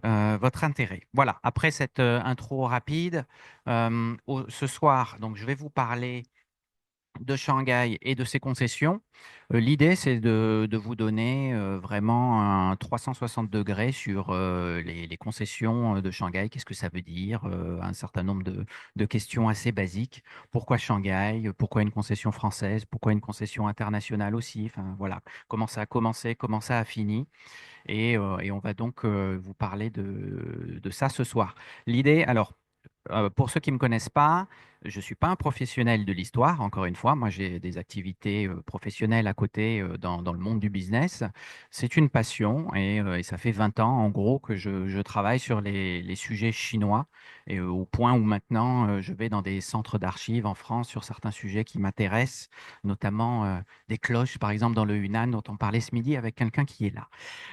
votre intérêt. Voilà, après cette intro rapide, ce soir, donc, je vais vous parler de Shanghai et de ses concessions. L'idée, c'est de vous donner vraiment un 360 degrés sur les concessions de Shanghai. Qu'est-ce que ça veut dire? Un certain nombre de questions assez basiques. Pourquoi Shanghai? Pourquoi une concession française? Pourquoi une concession internationale aussi? Enfin, voilà, comment ça a commencé, comment ça a fini. Et on va donc vous parler de ça ce soir. L'idée, alors, pour ceux qui ne me connaissent pas, je ne suis pas un professionnel de l'histoire, encore une fois. Moi, j'ai des activités professionnelles à côté dans le monde du business. C'est une passion et ça fait 20 ans, en gros, que je travaille sur les sujets chinois et au point où maintenant, je vais dans des centres d'archives en France sur certains sujets qui m'intéressent, notamment des cloches, par exemple, dans le Hunan, dont on parlait ce midi avec quelqu'un qui est là.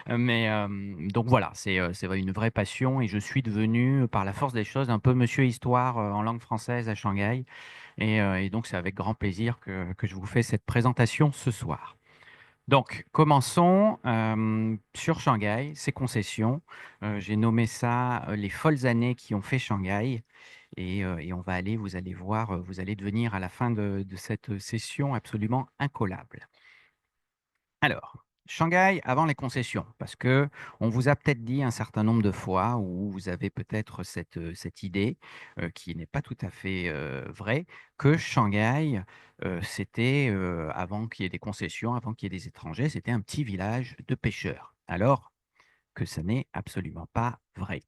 Donc voilà, c'est une vraie passion et je suis devenu, par la force des choses, un peu monsieur histoire en langue française à Shanghai. Et donc, c'est avec grand plaisir que je vous fais cette présentation ce soir. Donc, commençons sur Shanghai, ses concessions. J'ai nommé ça les folles années qui ont fait Shanghai. Et on va aller, vous allez voir, vous allez devenir à la fin de cette session absolument incollable. Alors, Shanghai avant les concessions, parce que on vous a peut-être dit un certain nombre de fois, ou vous avez peut-être cette idée qui n'est pas tout à fait vraie, que Shanghai, c'était, avant qu'il y ait des concessions, avant qu'il y ait des étrangers, c'était un petit village de pêcheurs. Alors que ça n'est absolument pas vrai.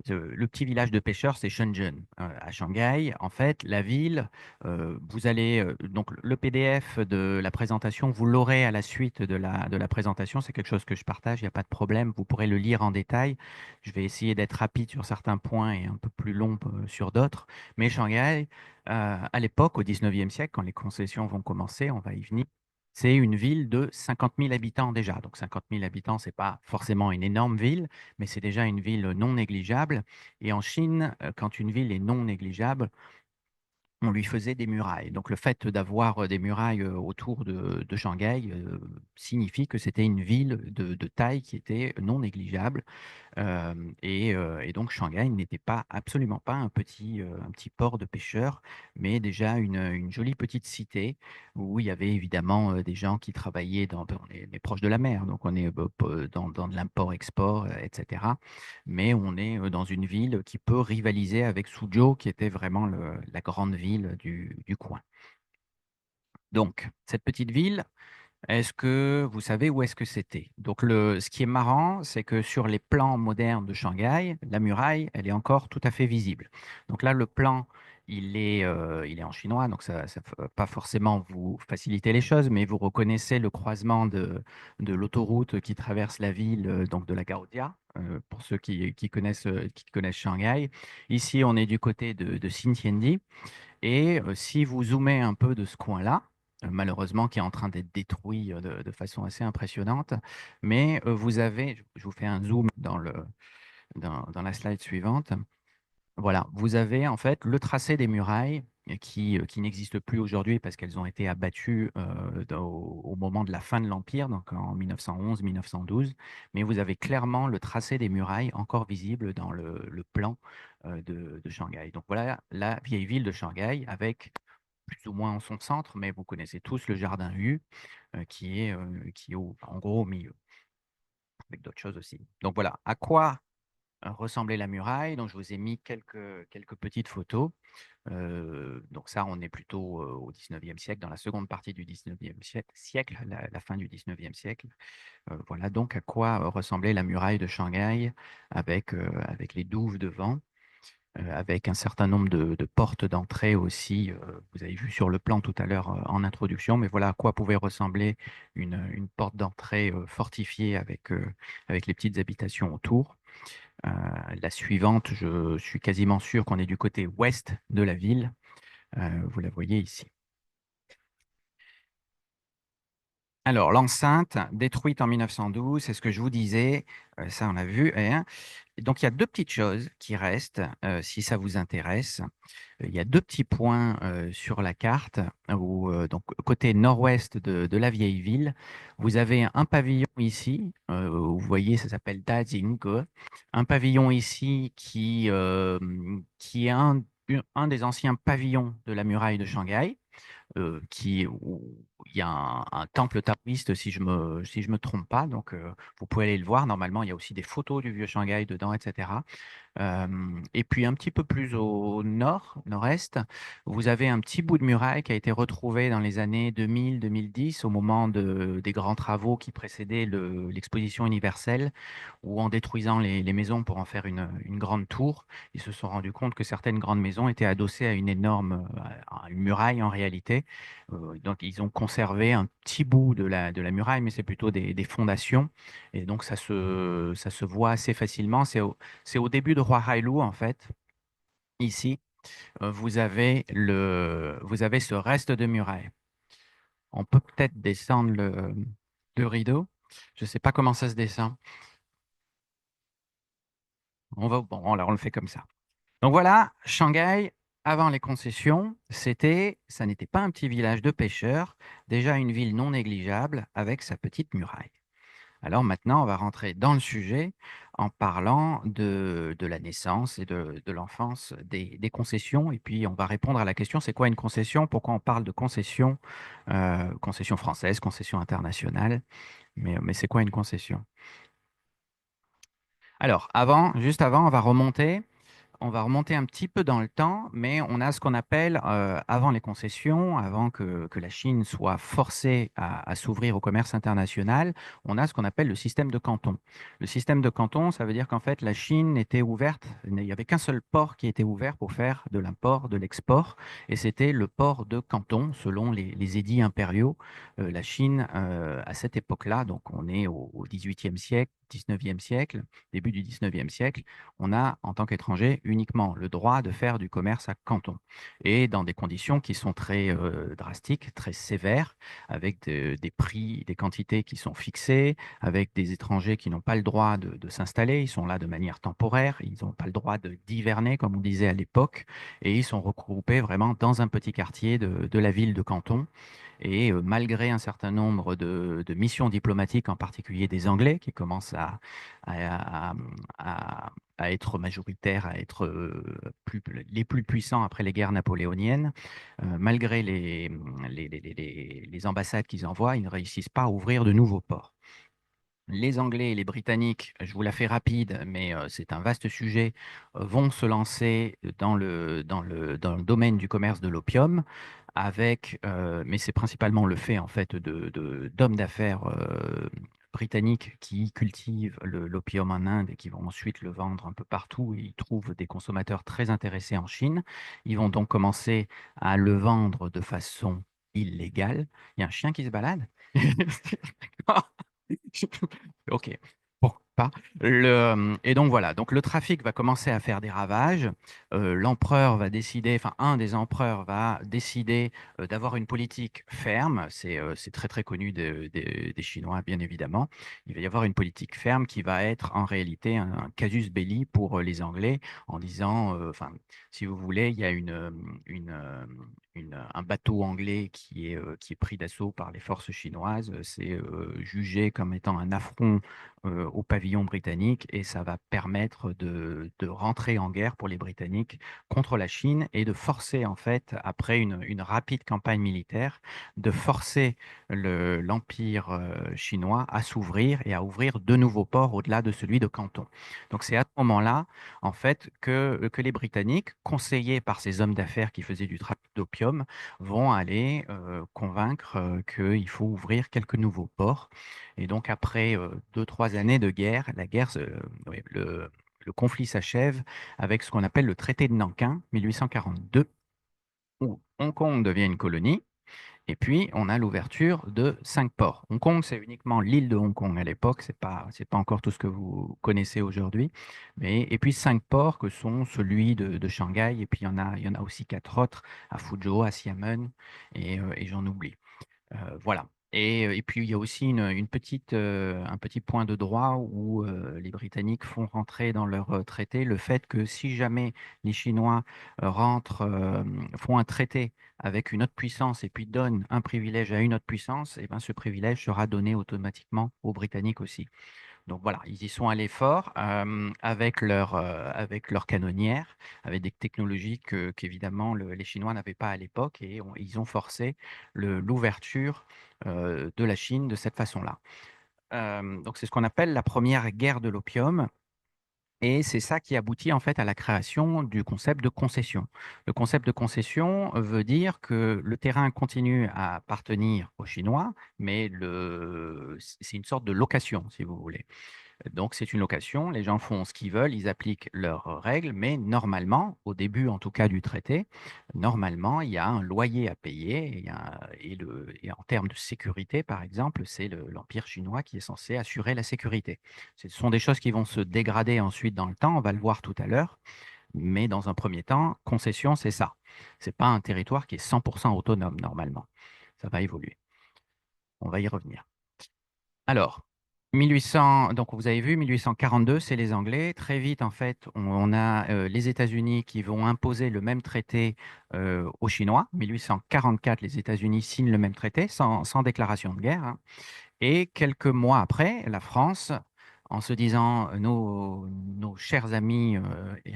Le petit village de pêcheurs, c'est Shenzhen, à Shanghai. En fait, la ville, vous allez, donc le PDF de la présentation, vous l'aurez à la suite de la présentation. C'est quelque chose que je partage, il n'y a pas de problème. Vous pourrez le lire en détail. Je vais essayer d'être rapide sur certains points et un peu plus long sur d'autres. Mais Shanghai, à l'époque, au 19e siècle, quand les concessions vont commencer, on va y venir, c'est une ville de 50 000 habitants déjà. Donc 50 000 habitants, ce n'est pas forcément une énorme ville, mais c'est déjà une ville non négligeable. Et en Chine, quand une ville est non négligeable, on lui faisait des murailles. Donc le fait d'avoir des murailles autour de Shanghai signifie que c'était une ville de taille qui était non négligeable. Et donc Shanghai n'était pas absolument pas un petit port de pêcheurs, mais déjà une jolie petite cité où il y avait évidemment des gens qui travaillaient on est proche de la mer, donc on est dans de l'import-export, etc. Mais on est dans une ville qui peut rivaliser avec Suzhou, qui était vraiment la grande ville du coin. Donc, cette petite ville, est-ce que vous savez où est-ce que c'était? Donc, ce qui est marrant, c'est que sur les plans modernes de Shanghai, la muraille, elle est encore tout à fait visible. Donc là, le plan, il est en chinois, donc ça ne va pas forcément vous faciliter les choses, mais vous reconnaissez le croisement de l'autoroute qui traverse la ville, donc de la Gaodia, pour ceux qui connaissent Shanghai. Ici, on est du côté de Xintiandi. Et si vous zoomez un peu de ce coin-là, malheureusement qui est en train d'être détruit de façon assez impressionnante, mais vous avez, je vous fais un zoom dans la slide suivante, voilà, vous avez en fait le tracé des murailles qui n'existe plus aujourd'hui parce qu'elles ont été abattues au moment de la fin de l'Empire, donc en 1911-1912, mais vous avez clairement le tracé des murailles encore visible dans le plan de Shanghai. Donc voilà la vieille ville de Shanghai avec plus ou moins en son centre, mais vous connaissez tous le jardin U qui est en gros au milieu, avec d'autres choses aussi. Donc voilà, à quoi ressemblait la muraille. Donc je vous ai mis quelques petites photos. Donc ça, on est plutôt au 19e siècle, dans la seconde partie du 19e siècle, la fin du 19e siècle. Voilà donc à quoi ressemblait la muraille de Shanghai avec les douves devant. Avec un certain nombre de portes d'entrée aussi. Vous avez vu sur le plan tout à l'heure en introduction, mais voilà à quoi pouvait ressembler une porte d'entrée fortifiée avec les petites habitations autour. Euh, la suivante, je suis quasiment sûr qu'on est du côté ouest de la ville. Vous la voyez ici. Alors, l'enceinte, détruite en 1912, c'est ce que je vous disais, ça on l'a vu, hein. donc il y a deux petites choses qui restent, si ça vous intéresse. Il y a deux petits points sur la carte où, donc, côté nord-ouest de la vieille ville, vous avez un pavillon ici, vous voyez, ça s'appelle Dajingge, un pavillon ici qui est un des anciens pavillons de la muraille de Shanghai, où il y a un temple taoïste, si je me trompe pas. Donc, vous pouvez aller le voir. Normalement, il y a aussi des photos du vieux Shanghai dedans, etc. Et puis un petit peu plus au nord, nord-est, vous avez un petit bout de muraille qui a été retrouvé dans les années 2000-2010 au moment des grands travaux qui précédaient l'exposition universelle, où en détruisant les maisons pour en faire une grande tour, ils se sont rendus compte que certaines grandes maisons étaient adossées à une énorme à une muraille en réalité. Donc ils ont conservé un petit bout de la muraille, mais c'est plutôt des fondations. Et donc ça se voit assez facilement. C'est au début de Roi Hailou, en fait. Ici, vous avez ce reste de muraille. On peut peut-être descendre le rideau. Je ne sais pas comment ça se descend. Bon, alors on le fait comme ça. Donc voilà, Shanghai, avant les concessions, ça n'était pas un petit village de pêcheurs, déjà une ville non négligeable avec sa petite muraille. Alors maintenant, on va rentrer dans le sujet en parlant de la naissance et de l'enfance des concessions. Et puis, on va répondre à la question, c'est quoi une concession? Pourquoi on parle de concession, concession française, concession internationale? Mais c'est quoi une concession? Alors, juste avant, on va remonter un petit peu dans le temps, mais on a ce qu'on appelle, avant les concessions, avant que la Chine soit forcée à s'ouvrir au commerce international, on a ce qu'on appelle le système de cantons. Le système de cantons, ça veut dire qu'en fait, la Chine était ouverte, il n'y avait qu'un seul port qui était ouvert pour faire de l'import, de l'export, et c'était le port de Canton, selon les édits impériaux. La Chine, à cette époque-là, donc on est au XVIIIe siècle, XIXe siècle, début du XIXe siècle, on a, en tant qu'étranger, uniquement le droit de faire du commerce à Canton, et dans des conditions qui sont très drastiques, très sévères, avec des prix, des quantités qui sont fixées, avec des étrangers qui n'ont pas le droit de s'installer, ils sont là de manière temporaire, ils n'ont pas le droit d'hiverner, comme on disait à l'époque, et ils sont regroupés vraiment dans un petit quartier de la ville de Canton. Et malgré un certain nombre de missions diplomatiques, en particulier des Anglais, qui commencent à- à- à être majoritaires, à être les plus puissants après les guerres napoléoniennes, malgré les ambassades qu'ils envoient, ils ne réussissent pas à ouvrir de nouveaux ports. Les Anglais et les Britanniques, je vous la fais rapide, mais c'est un vaste sujet, vont se lancer dans le domaine du commerce de l'opium, mais c'est principalement le fait en fait d'hommes d'affaires britanniques qui cultivent l'opium en Inde et qui vont ensuite le vendre un peu partout. Ils trouvent des consommateurs très intéressés en Chine. Ils vont donc commencer à le vendre de façon illégale. Il y a un chien qui se balade? Ok, pourquoi pas. Et donc voilà, donc le trafic va commencer à faire des ravages. L'empereur va décider, enfin un des empereurs va décider d'avoir une politique ferme. C'est très très connu des Chinois, bien évidemment. Il va y avoir une politique ferme qui va être en réalité un casus belli pour les Anglais, en disant, enfin, si vous voulez, il y a une, euh, un bateau anglais qui est pris d'assaut par les forces chinoises. C'est jugé comme étant un affront au pavillon britannique, et ça va permettre de rentrer en guerre pour les Britanniques contre la Chine et de forcer, en fait, après une rapide campagne militaire, de forcer l'Empire chinois à s'ouvrir et à ouvrir de nouveaux ports au-delà de celui de Canton. Donc c'est à ce moment-là, en fait, que les Britanniques, conseillés par ces hommes d'affaires qui faisaient du trafic d'opium, vont aller convaincre qu'il faut ouvrir quelques nouveaux ports. Et donc après 2, 3 années de guerre, oui, le conflit s'achève avec ce qu'on appelle le traité de Nankin, 1842, où Hong Kong devient une colonie. Et puis, on a l'ouverture de 5 ports. Hong Kong, c'est uniquement l'île de Hong Kong à l'époque, c'est pas encore tout ce que vous connaissez aujourd'hui. Et puis 5 ports que sont celui de Shanghai, et puis il y en a aussi 4 autres à Fuzhou, à Xiamen, et j'en oublie. Voilà. Et puis, il y a aussi un petit point de droit où les Britanniques font rentrer dans leur traité le fait que si jamais les Chinois font un traité avec une autre puissance et puis donnent un privilège à une autre puissance, et ben, ce privilège sera donné automatiquement aux Britanniques aussi. Donc voilà, ils y sont allés fort avec leur canonnière, avec des technologies qu'évidemment les Chinois n'avaient pas à l'époque et ils ont forcé l'ouverture de la Chine de cette façon-là. Donc c'est ce qu'on appelle la première guerre de l'opium. Et c'est ça qui aboutit en fait à la création du concept de concession. Le concept de concession veut dire que le terrain continue à appartenir aux Chinois, mais c'est une sorte de location, si vous voulez. Donc, c'est une location, les gens font ce qu'ils veulent, ils appliquent leurs règles, mais normalement, au début en tout cas du traité, normalement, il y a un loyer à payer et en termes de sécurité, par exemple, c'est l'Empire chinois qui est censé assurer la sécurité. Ce sont des choses qui vont se dégrader ensuite dans le temps, on va le voir tout à l'heure, mais dans un premier temps, concession, c'est ça. Ce n'est pas un territoire qui est 100% autonome normalement. Ça va évoluer. On va y revenir. Alors, 1800, donc vous avez vu, 1842, c'est les Anglais. Très vite, en fait, on a les États-Unis qui vont imposer le même traité aux Chinois. 1844, les États-Unis signent le même traité sans déclaration de guerre, hein. Et quelques mois après, la France, en se disant nos chers amis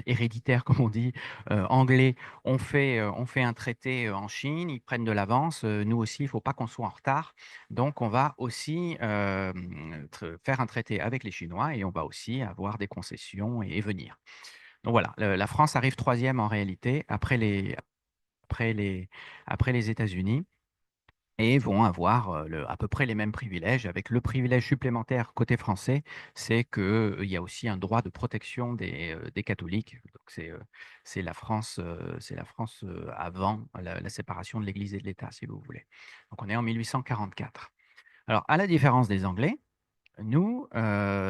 héréditaires, comme on dit, anglais, ont fait un traité en Chine, ils prennent de l'avance, nous aussi, il ne faut pas qu'on soit en retard. Donc, on va aussi faire un traité avec les Chinois et on va aussi avoir des concessions et venir. Donc voilà, la France arrive troisième en réalité après les, après les États-Unis et vont avoir à peu près les mêmes privilèges, avec le privilège supplémentaire côté français, c'est qu'il y a aussi un droit de protection des catholiques. Donc c'est la France avant la séparation de l'Église et de l'État, si vous voulez. Donc on est en 1844. Alors, à la différence des Anglais, nous,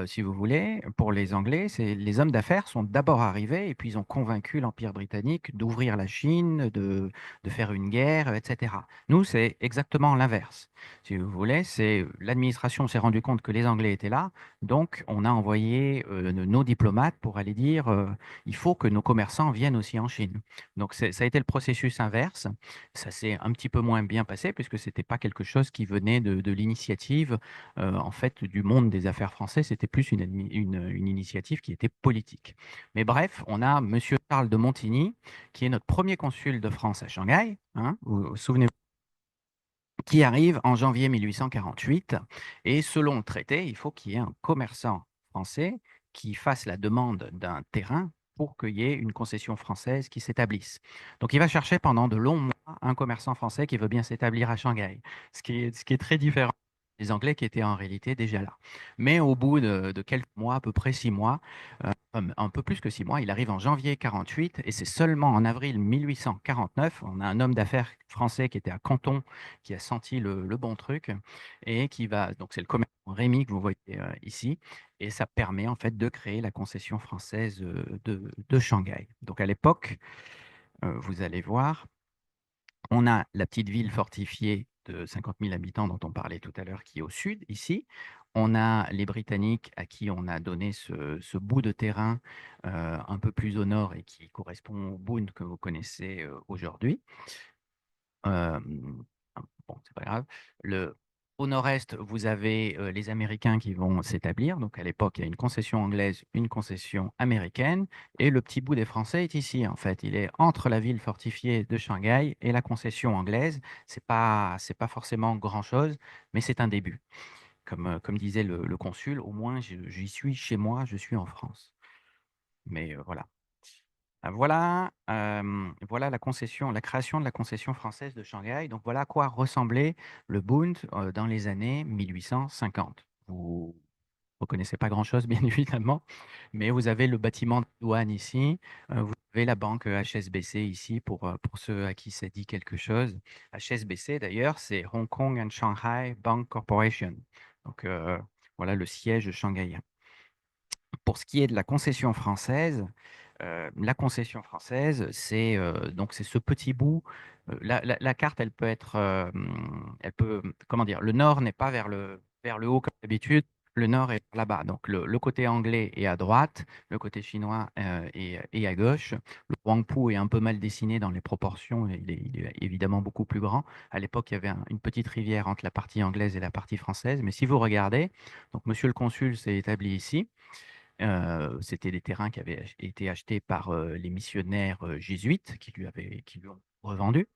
si vous voulez, pour les Anglais, les hommes d'affaires sont d'abord arrivés et puis ils ont convaincu l'Empire britannique d'ouvrir la Chine, de faire une guerre, etc. Nous, c'est exactement l'inverse. Si vous voulez, c'est l'administration s'est rendue compte que les Anglais étaient là, donc on a envoyé nos diplomates pour aller dire il faut que nos commerçants viennent aussi en Chine. Donc ça a été le processus inverse. Ça s'est un petit peu moins bien passé puisque c'était pas quelque chose qui venait de l'initiative en fait, du monde des affaires français, c'était plus une initiative qui était politique. Mais bref, on a Monsieur Charles de Montigny, qui est notre premier consul de France à Shanghai, hein, vous souvenez-vous, qui arrive en janvier 1848. Et selon le traité, il faut qu'il y ait un commerçant français qui fasse la demande d'un terrain pour qu'il y ait une concession française qui s'établisse. Donc il va chercher pendant de longs mois un commerçant français qui veut bien s'établir à Shanghai, ce qui est très différent des Anglais qui étaient en réalité déjà là. Mais au bout de quelques mois, à peu près 6 mois, un peu plus que 6 mois, il arrive en janvier 48 et c'est seulement en avril 1849, on a un homme d'affaires français qui était à Canton qui a senti le bon truc et qui va, donc c'est le commerçant Rémy que vous voyez ici, et ça permet en fait de créer la concession française de Shanghai. Donc à l'époque, vous allez voir, on a la petite ville fortifiée de 50 000 habitants dont on parlait tout à l'heure, qui est au sud, ici. On a les Britanniques à qui on a donné ce bout de terrain un peu plus au nord et qui correspond au Boune que vous connaissez aujourd'hui. Bon, c'est pas grave. Au nord-est, vous avez les Américains qui vont s'établir. Donc, à l'époque, il y a une concession anglaise, une concession américaine. Et le petit bout des Français est ici, en fait. Il est entre la ville fortifiée de Shanghai et la concession anglaise. C'est pas forcément grand-chose, mais c'est un début. Comme disait le consul, au moins, j'y suis chez moi, je suis en France. Mais voilà. Voilà la création de la concession française de Shanghai. Donc voilà à quoi ressemblait le Bund dans les années 1850. Vous reconnaissez pas grand-chose, bien évidemment, mais vous avez le bâtiment de douane ici, vous avez la banque HSBC ici pour ceux à qui ça dit quelque chose. HSBC d'ailleurs, c'est Hong Kong and Shanghai Bank Corporation. Donc voilà le siège shanghaïen. Pour ce qui est de la concession française, La concession française, c'est ce petit bout. La carte, elle peut être, elle peut, comment dire, le nord n'est pas vers le haut comme d'habitude. Le nord est là-bas. Donc le côté anglais est à droite, le côté chinois est à gauche. Le Huangpu est un peu mal dessiné dans les proportions. Il est évidemment beaucoup plus grand. À l'époque, il y avait une petite rivière entre la partie anglaise et la partie française. Mais si vous regardez, donc Monsieur le Consul s'est établi ici. C'était des terrains qui avaient été achetés par les missionnaires jésuites qui lui ont revendus.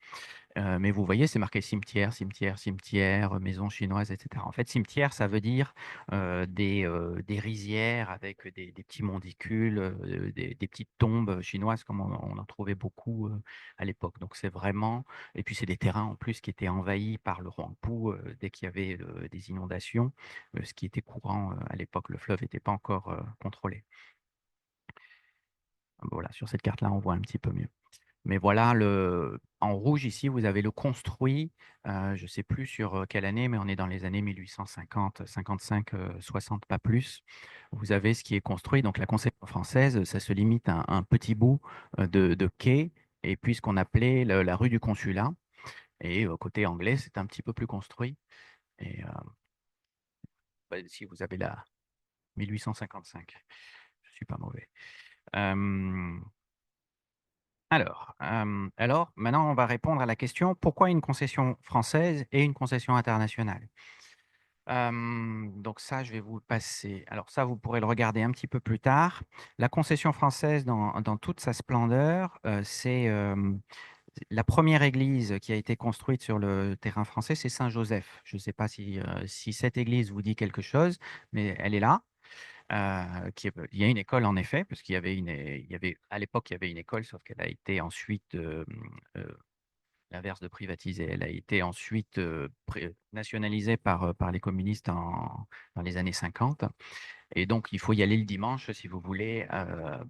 Mais vous voyez, c'est marqué cimetière, cimetière, cimetière, maison chinoise, etc. En fait, cimetière, ça veut dire des rizières avec des petits monticules, des petites tombes chinoises, comme on en trouvait beaucoup à l'époque. Donc, c'est vraiment. Et puis, c'est des terrains en plus qui étaient envahis par le Huangpu dès qu'il y avait des inondations, ce qui était courant à l'époque. Le fleuve n'était pas encore contrôlé. Voilà, sur cette carte-là, on voit un petit peu mieux. Mais voilà, en rouge ici, vous avez le construit. Je ne sais plus sur quelle année, mais on est dans les années 1850, 55, 60, pas plus. Vous avez ce qui est construit. Donc la conception française, ça se limite à un petit bout de quai, et puis ce qu'on appelait la rue du Consulat. Et côté anglais, c'est un petit peu plus construit. Et bah, si vous avez la 1855, je ne suis pas mauvais. Euh, alors, maintenant, on va répondre à la question, pourquoi une concession française et une concession internationale? Donc ça, je vais vous le passer. Alors ça, vous pourrez le regarder un petit peu plus tard. La concession française, dans toute sa splendeur, c'est la première église qui a été construite sur le terrain français, c'est Saint-Joseph. Je ne sais pas si cette église vous dit quelque chose, mais elle est là. Il y a une école en effet, parce à l'époque il y avait une école, sauf qu'elle a été ensuite, l'inverse de privatisée, elle a été ensuite nationalisée par les communistes dans les années 50. Et donc, il faut y aller le dimanche si vous voulez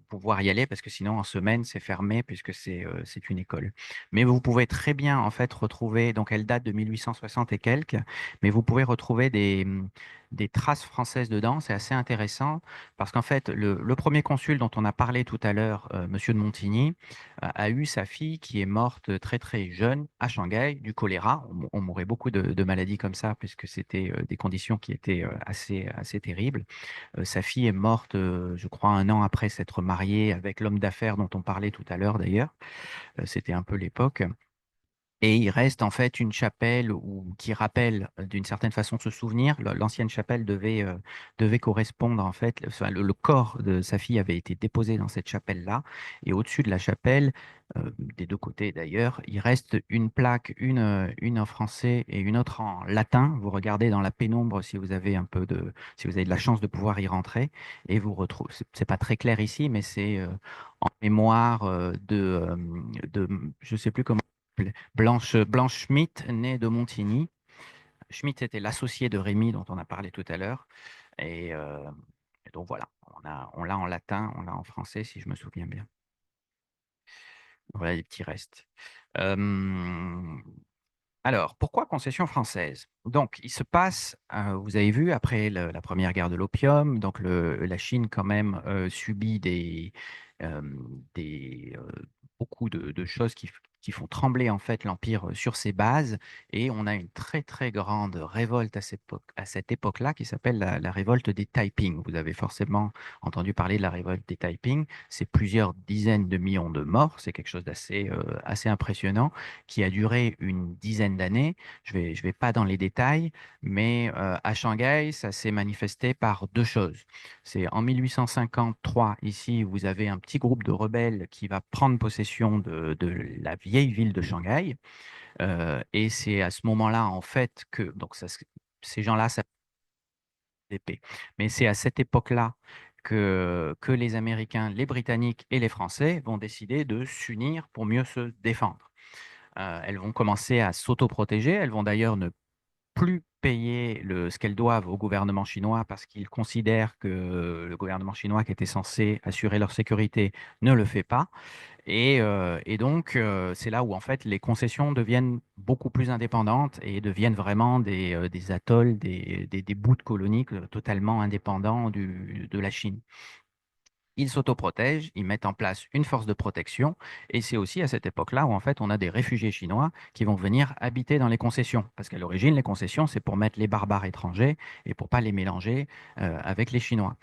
pouvoir y aller, parce que sinon, en semaine, c'est fermé puisque c'est une école. Mais vous pouvez très bien, en fait, retrouver, donc elle date de 1860 et quelques, mais vous pouvez retrouver des traces françaises dedans. C'est assez intéressant parce qu'en fait, le premier consul dont on a parlé tout à l'heure, Monsieur de Montigny, a eu sa fille qui est morte très très jeune à Shanghai du choléra. On mourait beaucoup de maladies comme ça puisque c'était des conditions qui étaient assez terribles. Sa fille est morte, je crois, un an après s'être mariée avec l'homme d'affaires dont on parlait tout à l'heure d'ailleurs. C'était un peu l'époque. Et il reste en fait une chapelle qui rappelle d'une certaine façon ce souvenir. L'ancienne chapelle devait correspondre en fait, enfin, le corps de sa fille avait été déposé dans cette chapelle-là. Et au-dessus de la chapelle, des deux côtés d'ailleurs, il reste une plaque, une en français et une autre en latin. Vous regardez dans la pénombre si vous avez de la chance de pouvoir y rentrer. Et vous retrouvez, c'est pas très clair ici, mais c'est en mémoire je sais plus comment. Blanche Schmitt, née de Montigny. Schmitt était l'associé de Rémy dont on a parlé tout à l'heure. Et, euh, et donc voilà, on l'a en latin, on l'a en français si je me souviens bien. Voilà les petits restes. Euh, alors, pourquoi concession française? Donc, il se passe, vous avez vu, après la première guerre de l'opium, donc la Chine quand même subit euh, des, beaucoup de choses qui font trembler en fait l'Empire sur ses bases, et on a une très très grande révolte à cette époque-là qui s'appelle la révolte des Taiping. Vous avez forcément entendu parler de la révolte des Taiping. C'est plusieurs dizaines de millions de morts, c'est quelque chose assez impressionnant qui a duré une dizaine d'années. Je vais pas dans les détails, mais à Shanghai, ça s'est manifesté par deux choses. C'est en 1853, ici, vous avez un petit groupe de rebelles qui va prendre possession de la vieille ville de Shanghai. Et c'est à ce moment-là, en fait, ces gens-là, ça épée. Mais c'est à cette époque-là que les Américains, les Britanniques et les Français vont décider de s'unir pour mieux se défendre. Elles vont commencer à s'autoprotéger. Elles vont d'ailleurs ne plus payer ce qu'elles doivent au gouvernement chinois parce qu'ils considèrent que le gouvernement chinois qui était censé assurer leur sécurité ne le fait pas. Et donc, c'est là où en fait les concessions deviennent beaucoup plus indépendantes et deviennent vraiment des atolls, des bouts de colonies totalement indépendants de la Chine. ils s'autoprotègent, ils mettent en place une force de protection. Et c'est aussi à cette époque-là où en fait on a des réfugiés chinois qui vont venir habiter dans les concessions. Parce qu'à l'origine, les concessions, c'est pour mettre les barbares étrangers et pour pas les mélanger avec les Chinois.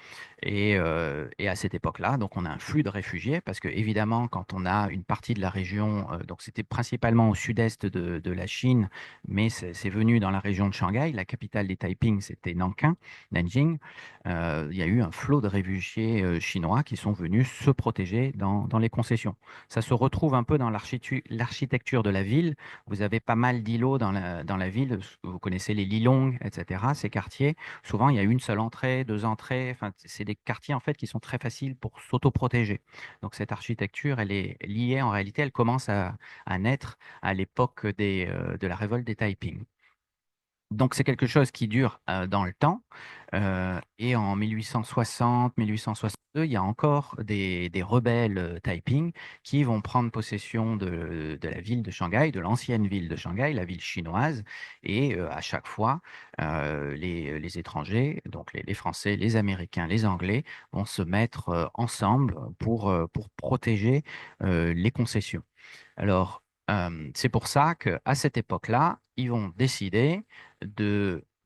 Et à cette époque-là, donc on a un flux de réfugiés parce que évidemment, quand on a une partie de la région, donc c'était principalement au sud-est de la Chine, mais c'est venu dans la région de Shanghai. La capitale des Taiping, c'était Nanjing. Il y a eu un flot de réfugiés chinois qui sont venus se protéger dans les concessions. Ça se retrouve un peu dans l'architecture de la ville. Vous avez pas mal d'îlots dans la ville. Vous connaissez les Lilong, etc. Ces quartiers, souvent il y a une seule entrée, deux entrées. Enfin, c'est des quartiers en fait qui sont très faciles pour s'autoprotéger. Donc cette architecture, elle est liée en réalité, elle commence à naître à l'époque de la révolte des Taiping. Donc c'est quelque chose qui dure dans le temps. Et en 1860, 1862, il y a encore des rebelles Taiping qui vont prendre possession de la ville de Shanghai, de l'ancienne ville de Shanghai, la ville chinoise. Et à chaque fois, les étrangers, donc les Français, les Américains, les Anglais, vont se mettre ensemble pour protéger les concessions. Alors, c'est pour ça qu'à cette époque-là, ils vont décider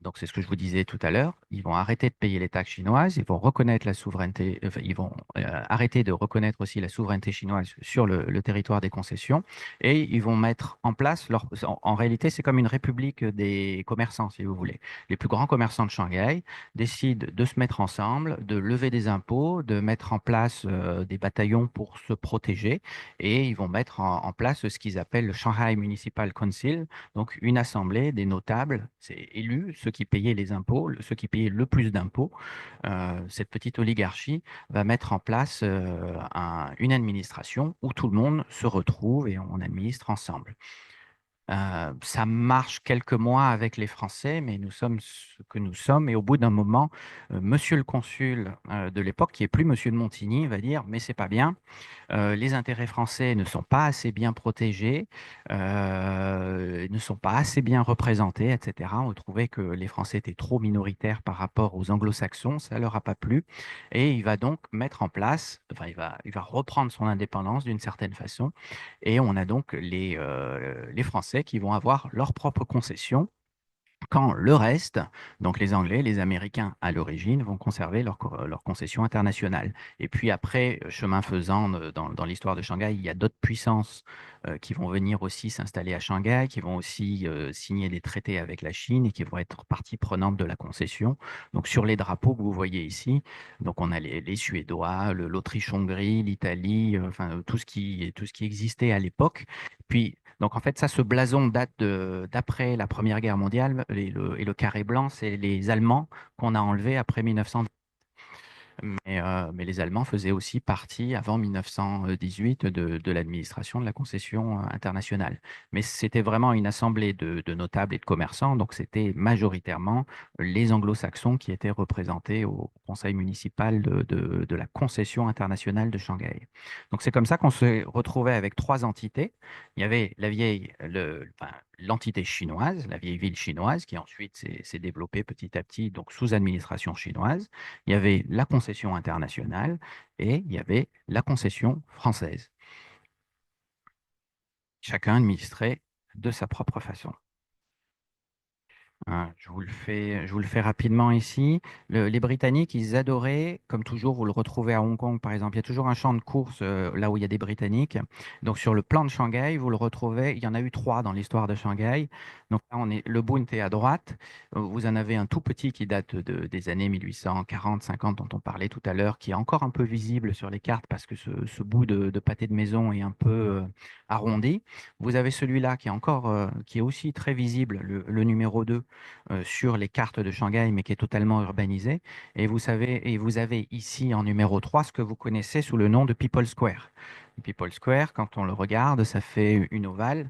donc c'est ce que je vous disais tout à l'heure, ils vont arrêter de payer les taxes chinoises, ils vont reconnaître la souveraineté, enfin, ils vont arrêter de reconnaître aussi la souveraineté chinoise sur le territoire des concessions, et ils vont mettre en place en réalité, c'est comme une république des commerçants, si vous voulez. Les plus grands commerçants de Shanghai décident de se mettre ensemble, de lever des impôts, de mettre en place des bataillons pour se protéger, et ils vont mettre en place ce qu'ils appellent le Shanghai Municipal Council, donc une assemblée des notables, c'est élu, ceux qui payaient les impôts, ceux qui payaient le plus d'impôts. Cette petite oligarchie va mettre en place une administration où tout le monde se retrouve et on administre ensemble. Ça marche quelques mois avec les Français, mais nous sommes ce que nous sommes. Et au bout d'un moment, monsieur le consul de l'époque, qui est plus monsieur de Montigny, va dire, mais c'est pas bien, les intérêts français ne sont pas assez bien protégés, ne sont pas assez bien représentés, etc. On trouvait que les Français étaient trop minoritaires par rapport aux Anglo-Saxons, ça leur a pas plu, et il va donc mettre en place, enfin il va reprendre son indépendance d'une certaine façon, et on a donc les Français qui vont avoir leurs propres concessions quand le reste, donc les Anglais, les Américains à l'origine, vont conserver leur concession internationale. Et puis après, chemin faisant, dans l'histoire de Shanghai, il y a d'autres puissances qui vont venir aussi s'installer à Shanghai, qui vont aussi signer des traités avec la Chine et qui vont être partie prenante de la concession. Donc sur les drapeaux que vous voyez ici, donc on a les Suédois, l'Autriche-Hongrie, l'Italie, enfin tout ce qui existait à l'époque. Puis donc en fait, ça, ce blason date d'après la Première Guerre mondiale et le carré blanc, c'est les Allemands qu'on a enlevés après 1910. Mais les Allemands faisaient aussi partie, avant 1918, de l'administration de la concession internationale. Mais c'était vraiment une assemblée de notables et de commerçants, donc c'était majoritairement les anglo-saxons qui étaient représentés au conseil municipal de la concession internationale de Shanghai. Donc c'est comme ça qu'on se retrouvait avec trois entités. Il y avait la vieille, enfin, l'entité chinoise, la vieille ville chinoise, qui ensuite s'est développée petit à petit, donc sous administration chinoise. Il y avait la concession internationale et il y avait la concession française. Chacun administrait de sa propre façon. Je vous le fais rapidement ici. Les Britanniques, ils adoraient, comme toujours, vous le retrouvez à Hong Kong, par exemple, il y a toujours un champ de course là où il y a des Britanniques. Donc sur le plan de Shanghai, vous le retrouvez, il y en a eu trois dans l'histoire de Shanghai. Donc là, le Bund est à droite. Vous en avez un tout petit qui date des années 1840-50 dont on parlait tout à l'heure, qui est encore un peu visible sur les cartes parce que ce bout de pâté de maison est un peu arrondi. Vous avez celui-là qui est encore, qui est aussi très visible, le numéro 2 sur les cartes de Shanghai, mais qui est totalement urbanisé. Et vous avez ici en numéro 3 ce que vous connaissez sous le nom de People Square. People Square, quand on le regarde, ça fait une ovale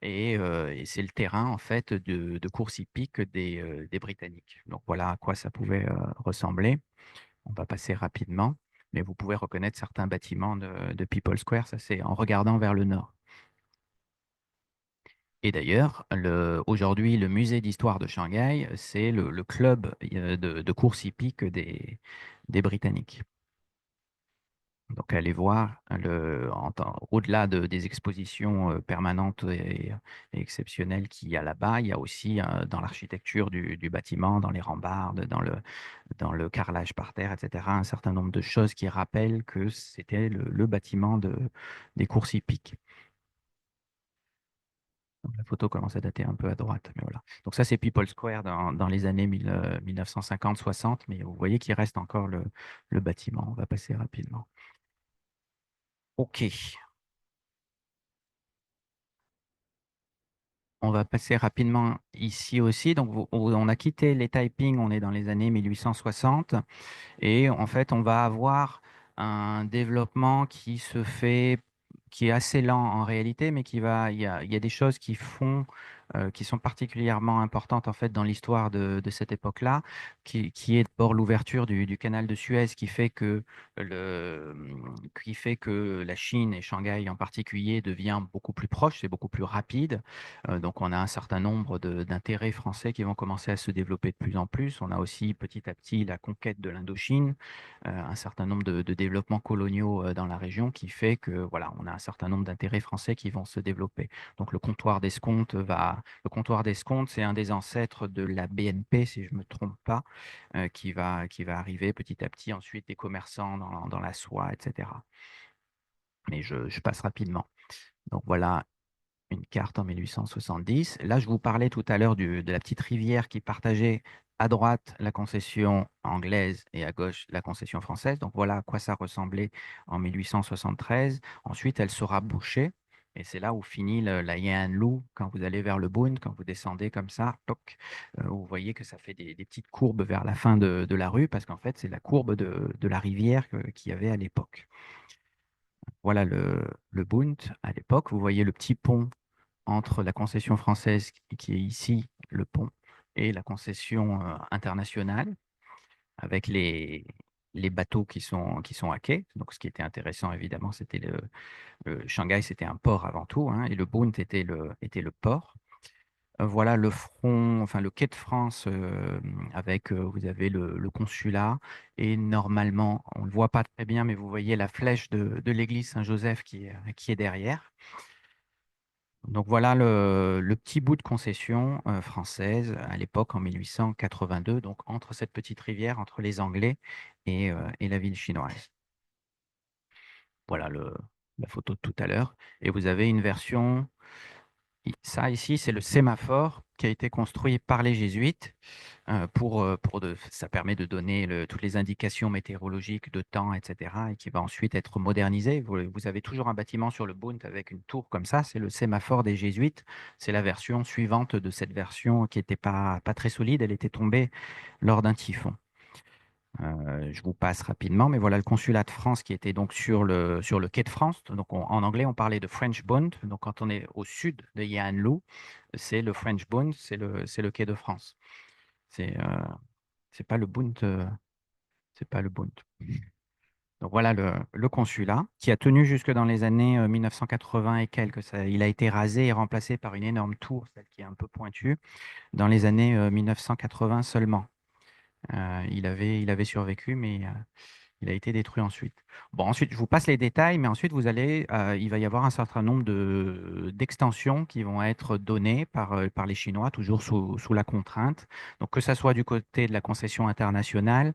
et c'est le terrain en fait de course hippique des Britanniques. Donc voilà à quoi ça pouvait ressembler. On va passer rapidement, mais vous pouvez reconnaître certains bâtiments de People Square, ça c'est en regardant vers le nord. Et d'ailleurs, aujourd'hui, le musée d'histoire de Shanghai, c'est le club de course hippique des Britanniques. Donc, allez voir, au-delà des expositions permanentes et exceptionnelles qu'il y a là-bas, il y a aussi dans l'architecture du bâtiment, dans les rambardes, dans le carrelage par terre, etc., un certain nombre de choses qui rappellent que c'était le bâtiment des courses hippiques. Donc, la photo commence à dater un peu à droite, mais voilà. Donc ça, c'est People Square dans les années 1950-60, mais vous voyez qu'il reste encore le bâtiment. On va passer rapidement. OK. On va passer rapidement ici aussi. Donc, on a quitté les typing, on est dans les années 1860. Et en fait, on va avoir un développement qui se fait, qui est assez lent en réalité, mais il y a des choses qui sont particulièrement importantes en fait dans l'histoire de cette époque-là, qui est d'abord l'ouverture du canal de Suez, le, qui fait que la Chine et Shanghai en particulier devient beaucoup plus proche, c'est beaucoup plus rapide. Donc, on a un certain nombre d'intérêts français qui vont commencer à se développer de plus en plus. On a aussi petit à petit la conquête de l'Indochine, un certain nombre de développements coloniaux dans la région qui fait que voilà, on a un certain nombre d'intérêts français qui vont se développer. Donc, le comptoir d'escompte, c'est un des ancêtres de la BNP, si je ne me trompe pas, qui va arriver petit à petit. Ensuite, des commerçants dans la soie, etc. Mais je passe rapidement. Donc, voilà une carte en 1870. Là, je vous parlais tout à l'heure de la petite rivière qui partageait à droite la concession anglaise et à gauche la concession française. Donc voilà à quoi ça ressemblait en 1873. Ensuite, elle sera bouchée. Et c'est là où finit la Yanlou, quand vous allez vers le Bund, quand vous descendez comme ça, toc, vous voyez que ça fait des petites courbes vers la fin de la rue, parce qu'en fait, c'est la courbe de la rivière qu'il y avait à l'époque. Voilà le Bund à l'époque. Vous voyez le petit pont entre la concession française qui est ici, le pont, et la concession internationale, avec les bateaux qui sont à quai. Donc, ce qui était intéressant, évidemment, c'était Shanghai, c'était un port avant tout, hein, et le Bund était le port. Voilà le front, enfin le quai de France avec, vous avez le consulat et normalement, on ne le voit pas très bien, mais vous voyez la flèche de l'église Saint-Joseph qui est derrière. Donc voilà le petit bout de concession française à l'époque en 1882, donc entre cette petite rivière, entre les Anglais et la ville chinoise. Voilà la photo de tout à l'heure. Et vous avez une version, ça ici, c'est le sémaphore qui a été construit par les Jésuites ça permet de donner toutes les indications météorologiques de temps, etc., et qui va ensuite être modernisé. Vous avez toujours un bâtiment sur le Bund avec une tour comme ça, c'est le sémaphore des Jésuites. C'est la version suivante de cette version qui n'était pas très solide, elle était tombée lors d'un typhon. Je vous passe rapidement, mais voilà le consulat de France qui était donc sur le quai de France. Donc en anglais, on parlait de French Bund. Donc quand on est au sud de Yanlou, c'est le French Bund, c'est le quai de France. C'est c'est pas le Bund, c'est pas le Bund. Donc voilà le consulat qui a tenu jusque dans les années 1980 et quelques. Il a été rasé et remplacé par une énorme tour, celle qui est un peu pointue, dans les années 1980 seulement. Il avait survécu, mais il a été détruit ensuite. Bon, ensuite, je vous passe les détails, mais ensuite, il va y avoir un certain nombre d'extensions qui vont être données par les Chinois, toujours sous la contrainte. Donc, que ça soit du côté de la concession internationale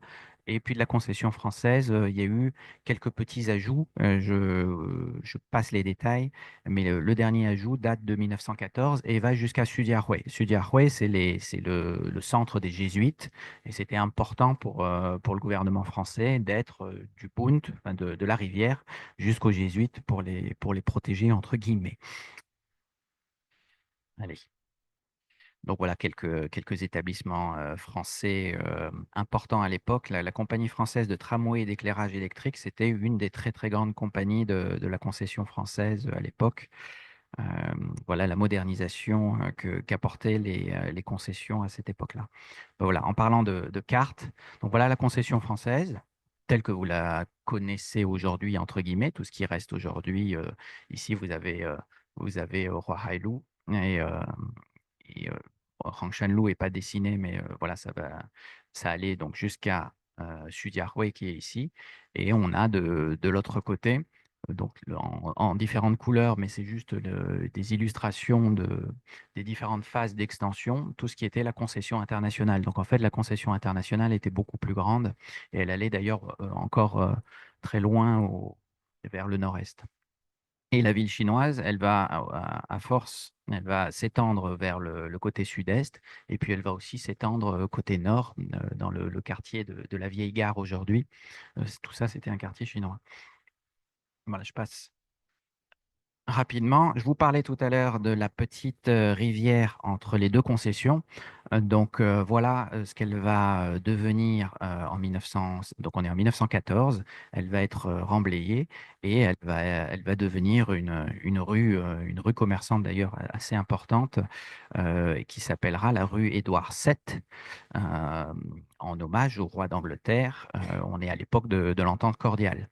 et puis de la concession française, il y a eu quelques petits ajouts. Je passe les détails, mais le dernier ajout date de 1914 et va jusqu'à Sudiaroué. Sudiaroué, c'est le centre des Jésuites. Et c'était important pour le gouvernement français d'être du Bund, enfin de la rivière, jusqu'aux Jésuites pour les protéger, entre guillemets. Allez. Donc voilà quelques établissements français importants à l'époque. La Compagnie française de tramway et d'éclairage électrique, c'était une des très très grandes compagnies de la concession française à l'époque. Euh, voilà la modernisation qu'apportaient les concessions à cette époque-là. Ben voilà, en parlant de cartes, donc voilà la concession française telle que vous la connaissez aujourd'hui, entre guillemets, tout ce qui reste aujourd'hui. Ici, vous avez Roi Hailou et Rangshanlou n'est pas dessiné, mais voilà, ça allait donc jusqu'à Sudiarway qui est ici, et on a de l'autre côté, donc en différentes couleurs, mais c'est juste des illustrations des différentes phases d'extension, tout ce qui était la concession internationale. Donc en fait, la concession internationale était beaucoup plus grande et elle allait d'ailleurs encore très loin vers le nord-est. Et la ville chinoise, elle va, à force, elle va s'étendre vers le côté sud-est, et puis elle va aussi s'étendre côté nord, dans le quartier de la Vieille Gare aujourd'hui. Tout ça, c'était un quartier chinois. Voilà, je passe rapidement. Je vous parlais tout à l'heure de la petite rivière entre les deux concessions. Donc voilà ce qu'elle va devenir en 1900. Donc on est en 1914. Elle va être remblayée et elle va devenir une rue commerçante d'ailleurs assez importante, qui s'appellera la rue Édouard VII, euh, en hommage au roi d'Angleterre. On est à l'époque de l'entente cordiale,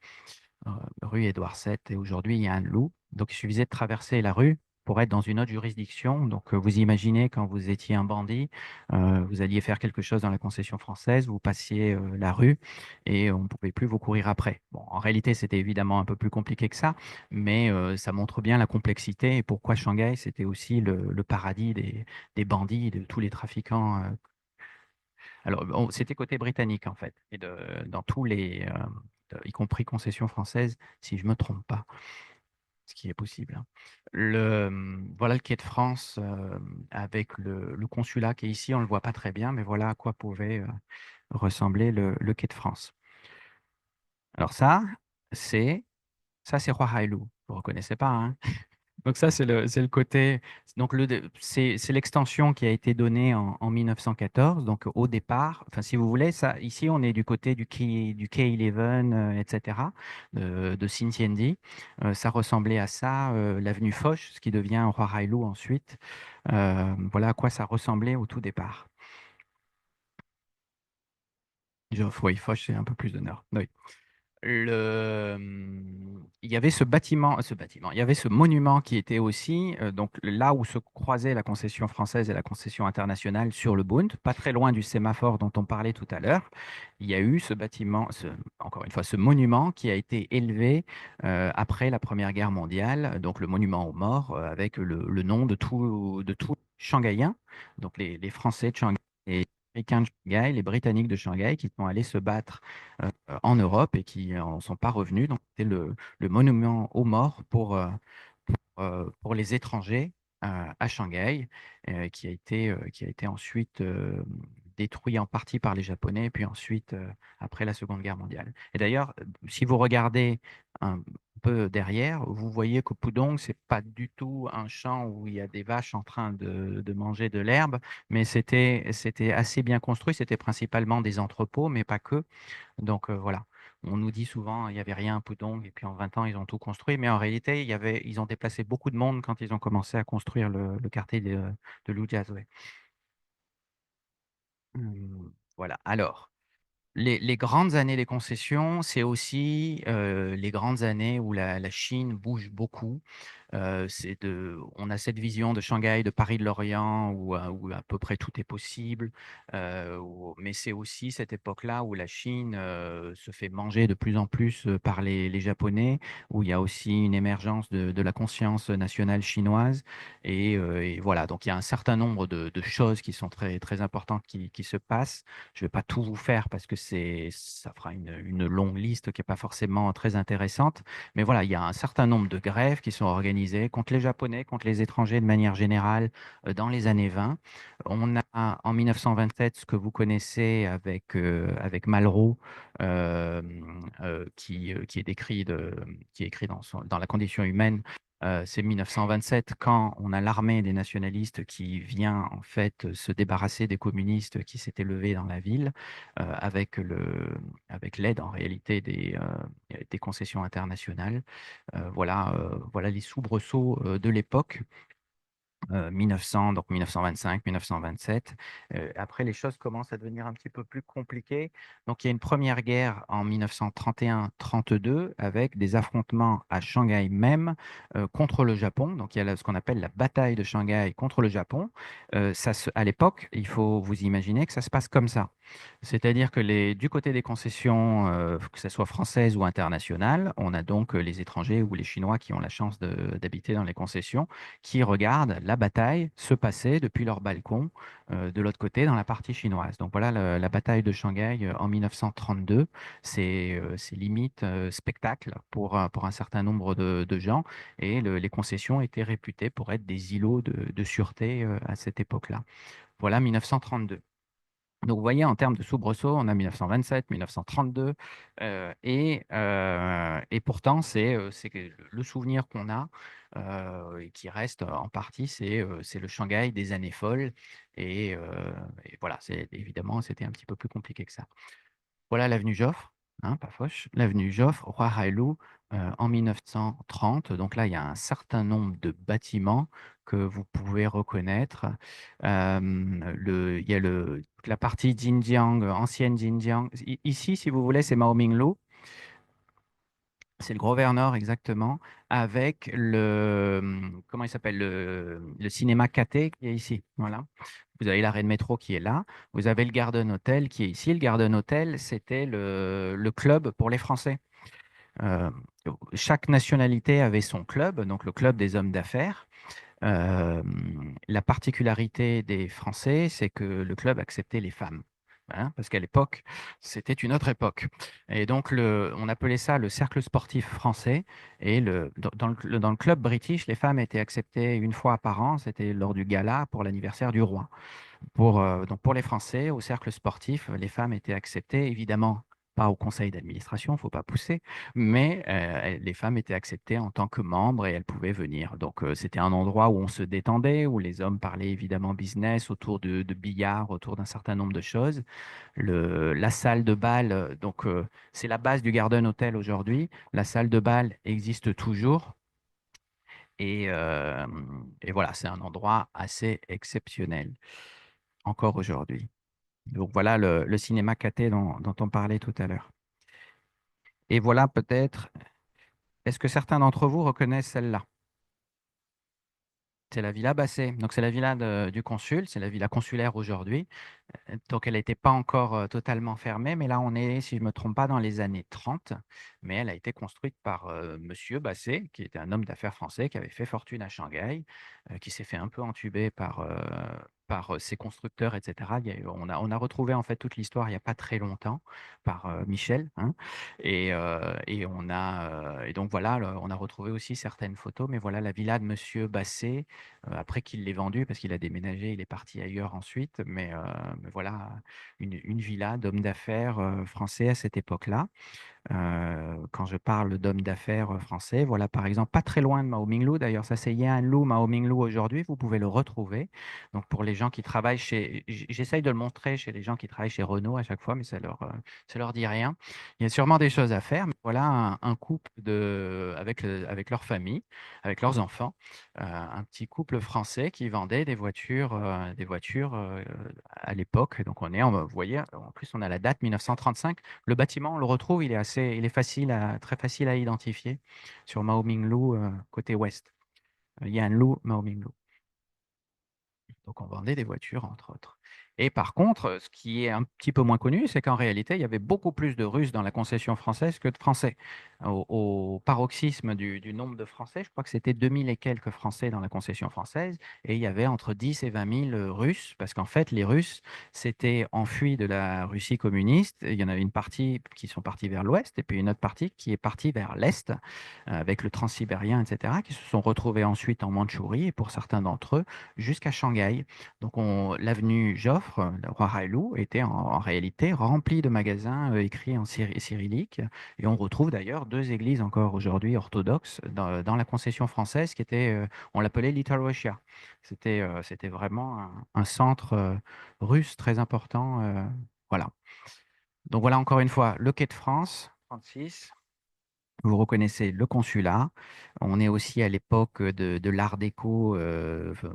euh, rue Édouard VII, et aujourd'hui il y a un loup. Donc il suffisait de traverser la rue pour être dans une autre juridiction. Donc vous imaginez quand vous étiez un bandit, vous alliez faire quelque chose dans la concession française, vous passiez la rue et on ne pouvait plus vous courir après. Bon, en réalité c'était évidemment un peu plus compliqué que ça, mais ça montre bien la complexité et pourquoi Shanghai c'était aussi le paradis des bandits, de tous les trafiquants. Alors, c'était côté britannique, en fait, et dans tous les, y compris concessions françaises, si je ne me trompe pas, ce qui est possible, hein. Voilà le quai de France, avec le consulat qui est ici. On ne le voit pas très bien, mais voilà à quoi pouvait ressembler le quai de France. Alors c'est c'est Hua Hai Lu. Vous ne reconnaissez pas, hein? Donc ça, c'est le côté. Donc c'est l'extension qui a été donnée en 1914. Donc au départ, enfin si vous voulez, ça, ici on est du côté du K11, etc., de Xintiandi. Ça ressemblait à ça, l'avenue Foch, ce qui devient Huarailu ensuite. Voilà à quoi ça ressemblait au tout départ. Oui, Foch, c'est un peu plus de nord. Oui. Il y avait il y avait ce monument qui était aussi donc là où se croisait la concession française et la concession internationale sur le Bund, pas très loin du sémaphore dont on parlait tout à l'heure. Il y a eu ce bâtiment, encore une fois, ce monument qui a été élevé après la Première Guerre mondiale, donc le monument aux morts, avec le nom de tous les Shanghaïens, donc les Français de Shanghai, les Américains de Shanghai, les Britanniques de Shanghai qui sont allés se battre en Europe et qui n'en sont pas revenus. Donc, c'était le monument aux morts pour les étrangers à Shanghai, qui a été ensuite détruit en partie par les Japonais, puis ensuite après la Seconde Guerre mondiale. Et d'ailleurs, si vous regardez un peu derrière, vous voyez que Pudong, c'est pas du tout un champ où il y a des vaches en train de manger de l'herbe, mais c'était assez bien construit. C'était principalement des entrepôts, mais pas que. Donc voilà, on nous dit souvent il n'y avait rien à Pudong et puis en 20 ans ils ont tout construit, mais en réalité ils ont déplacé beaucoup de monde quand ils ont commencé à construire le quartier de Lujiazui. Voilà, alors les grandes années des concessions, c'est aussi les grandes années où la Chine bouge beaucoup. On a cette vision de Shanghai, de Paris de l'Orient, où à peu près tout est possible. Mais c'est aussi cette époque-là où la Chine se fait manger de plus en plus par les Japonais, où il y a aussi une émergence de la conscience nationale chinoise. Et voilà, donc il y a un certain nombre de choses qui sont très, très importantes qui se passent. Je ne vais pas tout vous faire parce que ça fera une longue liste qui n'est pas forcément très intéressante. Mais voilà, il y a un certain nombre de grèves qui sont organisées contre les Japonais, contre les étrangers de manière générale dans les années 20. On a en 1927 ce que vous connaissez avec Malraux, euh, qui est qui est écrit dans La condition humaine. C'est 1927 quand on a l'armée des nationalistes qui vient en fait se débarrasser des communistes qui s'étaient levés dans la ville, avec avec l'aide en réalité des concessions internationales. Voilà les soubresauts de l'époque. 1900, donc 1925, 1927. Après, les choses commencent à devenir un petit peu plus compliquées. Donc, il y a une première guerre en 1931-32 avec des affrontements à Shanghai même contre le Japon. Donc, il y a ce qu'on appelle la bataille de Shanghai contre le Japon. À l'époque, il faut vous imaginer que ça se passe comme ça. C'est-à-dire que du côté des concessions, que ce soit françaises ou internationales, on a donc les étrangers ou les Chinois qui ont la chance d'habiter dans les concessions qui regardent la bataille se passer depuis leur balcon de l'autre côté dans la partie chinoise. Donc voilà, la bataille de Shanghai en 1932, c'est limite spectacle pour un certain nombre de gens et les concessions étaient réputées pour être des îlots de sûreté à cette époque-là. Voilà 1932. Donc, vous voyez, en termes de soubresauts, on a 1927, 1932, et pourtant, c'est que le souvenir qu'on a et qui reste en partie, c'est le Shanghai des années folles. Et voilà, évidemment, c'était un petit peu plus compliqué que ça. Voilà l'avenue Joffre, hein, pas Foch, l'avenue Joffre, Roi Hailou, en 1930. Donc là, il y a un certain nombre de bâtiments que vous pouvez reconnaître. Il y a toute la partie Xinjiang, ancienne Xinjiang. Ici, si vous voulez, c'est Maominglu. C'est le Grosvenor Nord exactement, avec comment il s'appelle, le cinéma Cathay qui est ici. Voilà. Vous avez l'arrêt de métro qui est là. Vous avez le Garden Hotel qui est ici. Le Garden Hotel, c'était le club pour les Français. Euh, Chaque nationalité avait son club, donc le club des hommes d'affaires. Euh, la particularité des Français, c'est que le club acceptait les femmes. Hein, parce qu'à l'époque, c'était une autre époque. Et donc, on appelait ça le cercle sportif français. Et dans le club british, les femmes étaient acceptées une fois par an. C'était lors du gala pour l'anniversaire du roi. Donc pour les Français, au cercle sportif, les femmes étaient acceptées, évidemment pas au conseil d'administration, il ne faut pas pousser, mais les femmes étaient acceptées en tant que membres et elles pouvaient venir. Donc c'était un endroit où on se détendait, où les hommes parlaient évidemment business, autour de billard, autour d'un certain nombre de choses. La salle de bal, c'est la base du Garden Hotel aujourd'hui. La salle de bal existe toujours. Et, euh, et voilà, c'est un endroit assez exceptionnel encore aujourd'hui. Donc voilà le cinéma cathé dont on parlait tout à l'heure. Et voilà peut-être, est-ce que certains d'entre vous reconnaissent celle-là? C'est la villa Basset. Donc c'est la villa du consul, c'est la villa consulaire aujourd'hui. Donc elle n'était pas encore totalement fermée, mais là on est, si je ne me trompe pas, dans les années 30. Mais elle a été construite par Monsieur Basset, qui était un homme d'affaires français qui avait fait fortune à Shanghai, qui s'est fait un peu entuber par ses constructeurs, etc. On a retrouvé en fait toute l'histoire il n'y a pas très longtemps par Michel, hein. Et donc voilà, on a retrouvé aussi certaines photos, mais voilà la villa de Monsieur Basset, après qu'il l'ait vendue, parce qu'il a déménagé, il est parti ailleurs ensuite, mais voilà, une villa d'homme d'affaires français à cette époque-là. Quand je parle d'hommes d'affaires français, voilà par exemple, pas très loin de Mao Minglu, d'ailleurs ça c'est Yanlu Mao Minglu aujourd'hui, vous pouvez le retrouver. Donc pour les gens qui travaillent j'essaye de le montrer chez les gens qui travaillent chez Renault à chaque fois, mais ça leur dit rien. Il y a sûrement des choses à faire, mais voilà un couple avec leur famille, avec leurs enfants, un petit couple français qui vendait des voitures à l'époque. Donc vous voyez, en plus on a la date 1935. Le bâtiment, on le retrouve, il est très facile à identifier sur Mao Minglu, côté ouest. Yanlu, Mao Minglu. Donc on vendait des voitures, entre autres. Et par contre, ce qui est un petit peu moins connu, c'est qu'en réalité, il y avait beaucoup plus de Russes dans la concession française que de Français. Au paroxysme du nombre de Français, je crois que c'était 2000 et quelques Français dans la concession française, et il y avait entre 10 et 20 000 Russes, parce qu'en fait, les Russes s'étaient enfuis de la Russie communiste. Il y en avait une partie qui sont partis vers l'ouest, et puis une autre partie qui est partie vers l'est, avec le transsibérien, etc., qui se sont retrouvés ensuite en Mandchourie, et pour certains d'entre eux, jusqu'à Shanghai. Donc l'avenue Joffre, le roi Hailou, était en réalité remplie de magasins écrits en cyrillique. Et on retrouve d'ailleurs deux églises encore aujourd'hui orthodoxes dans la concession française on l'appelait Little Russia. C'était vraiment un centre russe très important. Voilà. Donc voilà encore une fois le quai de France, 36. Vous reconnaissez le consulat, On est aussi à l'époque de l'art déco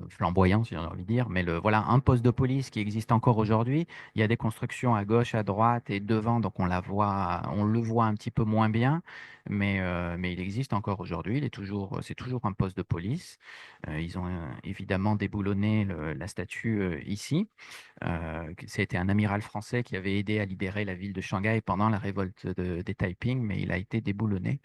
flamboyant, si j'ai envie de dire. Mais voilà, un poste de police qui existe encore aujourd'hui. Il y a des constructions à gauche, à droite et devant, donc on le voit un petit peu moins bien, mais il existe encore aujourd'hui. C'est toujours un poste de police. Ils ont évidemment déboulonné la statue ici. C'était un amiral français qui avait aidé à libérer la ville de Shanghai pendant la révolte des Taiping, mais il a été déboulonné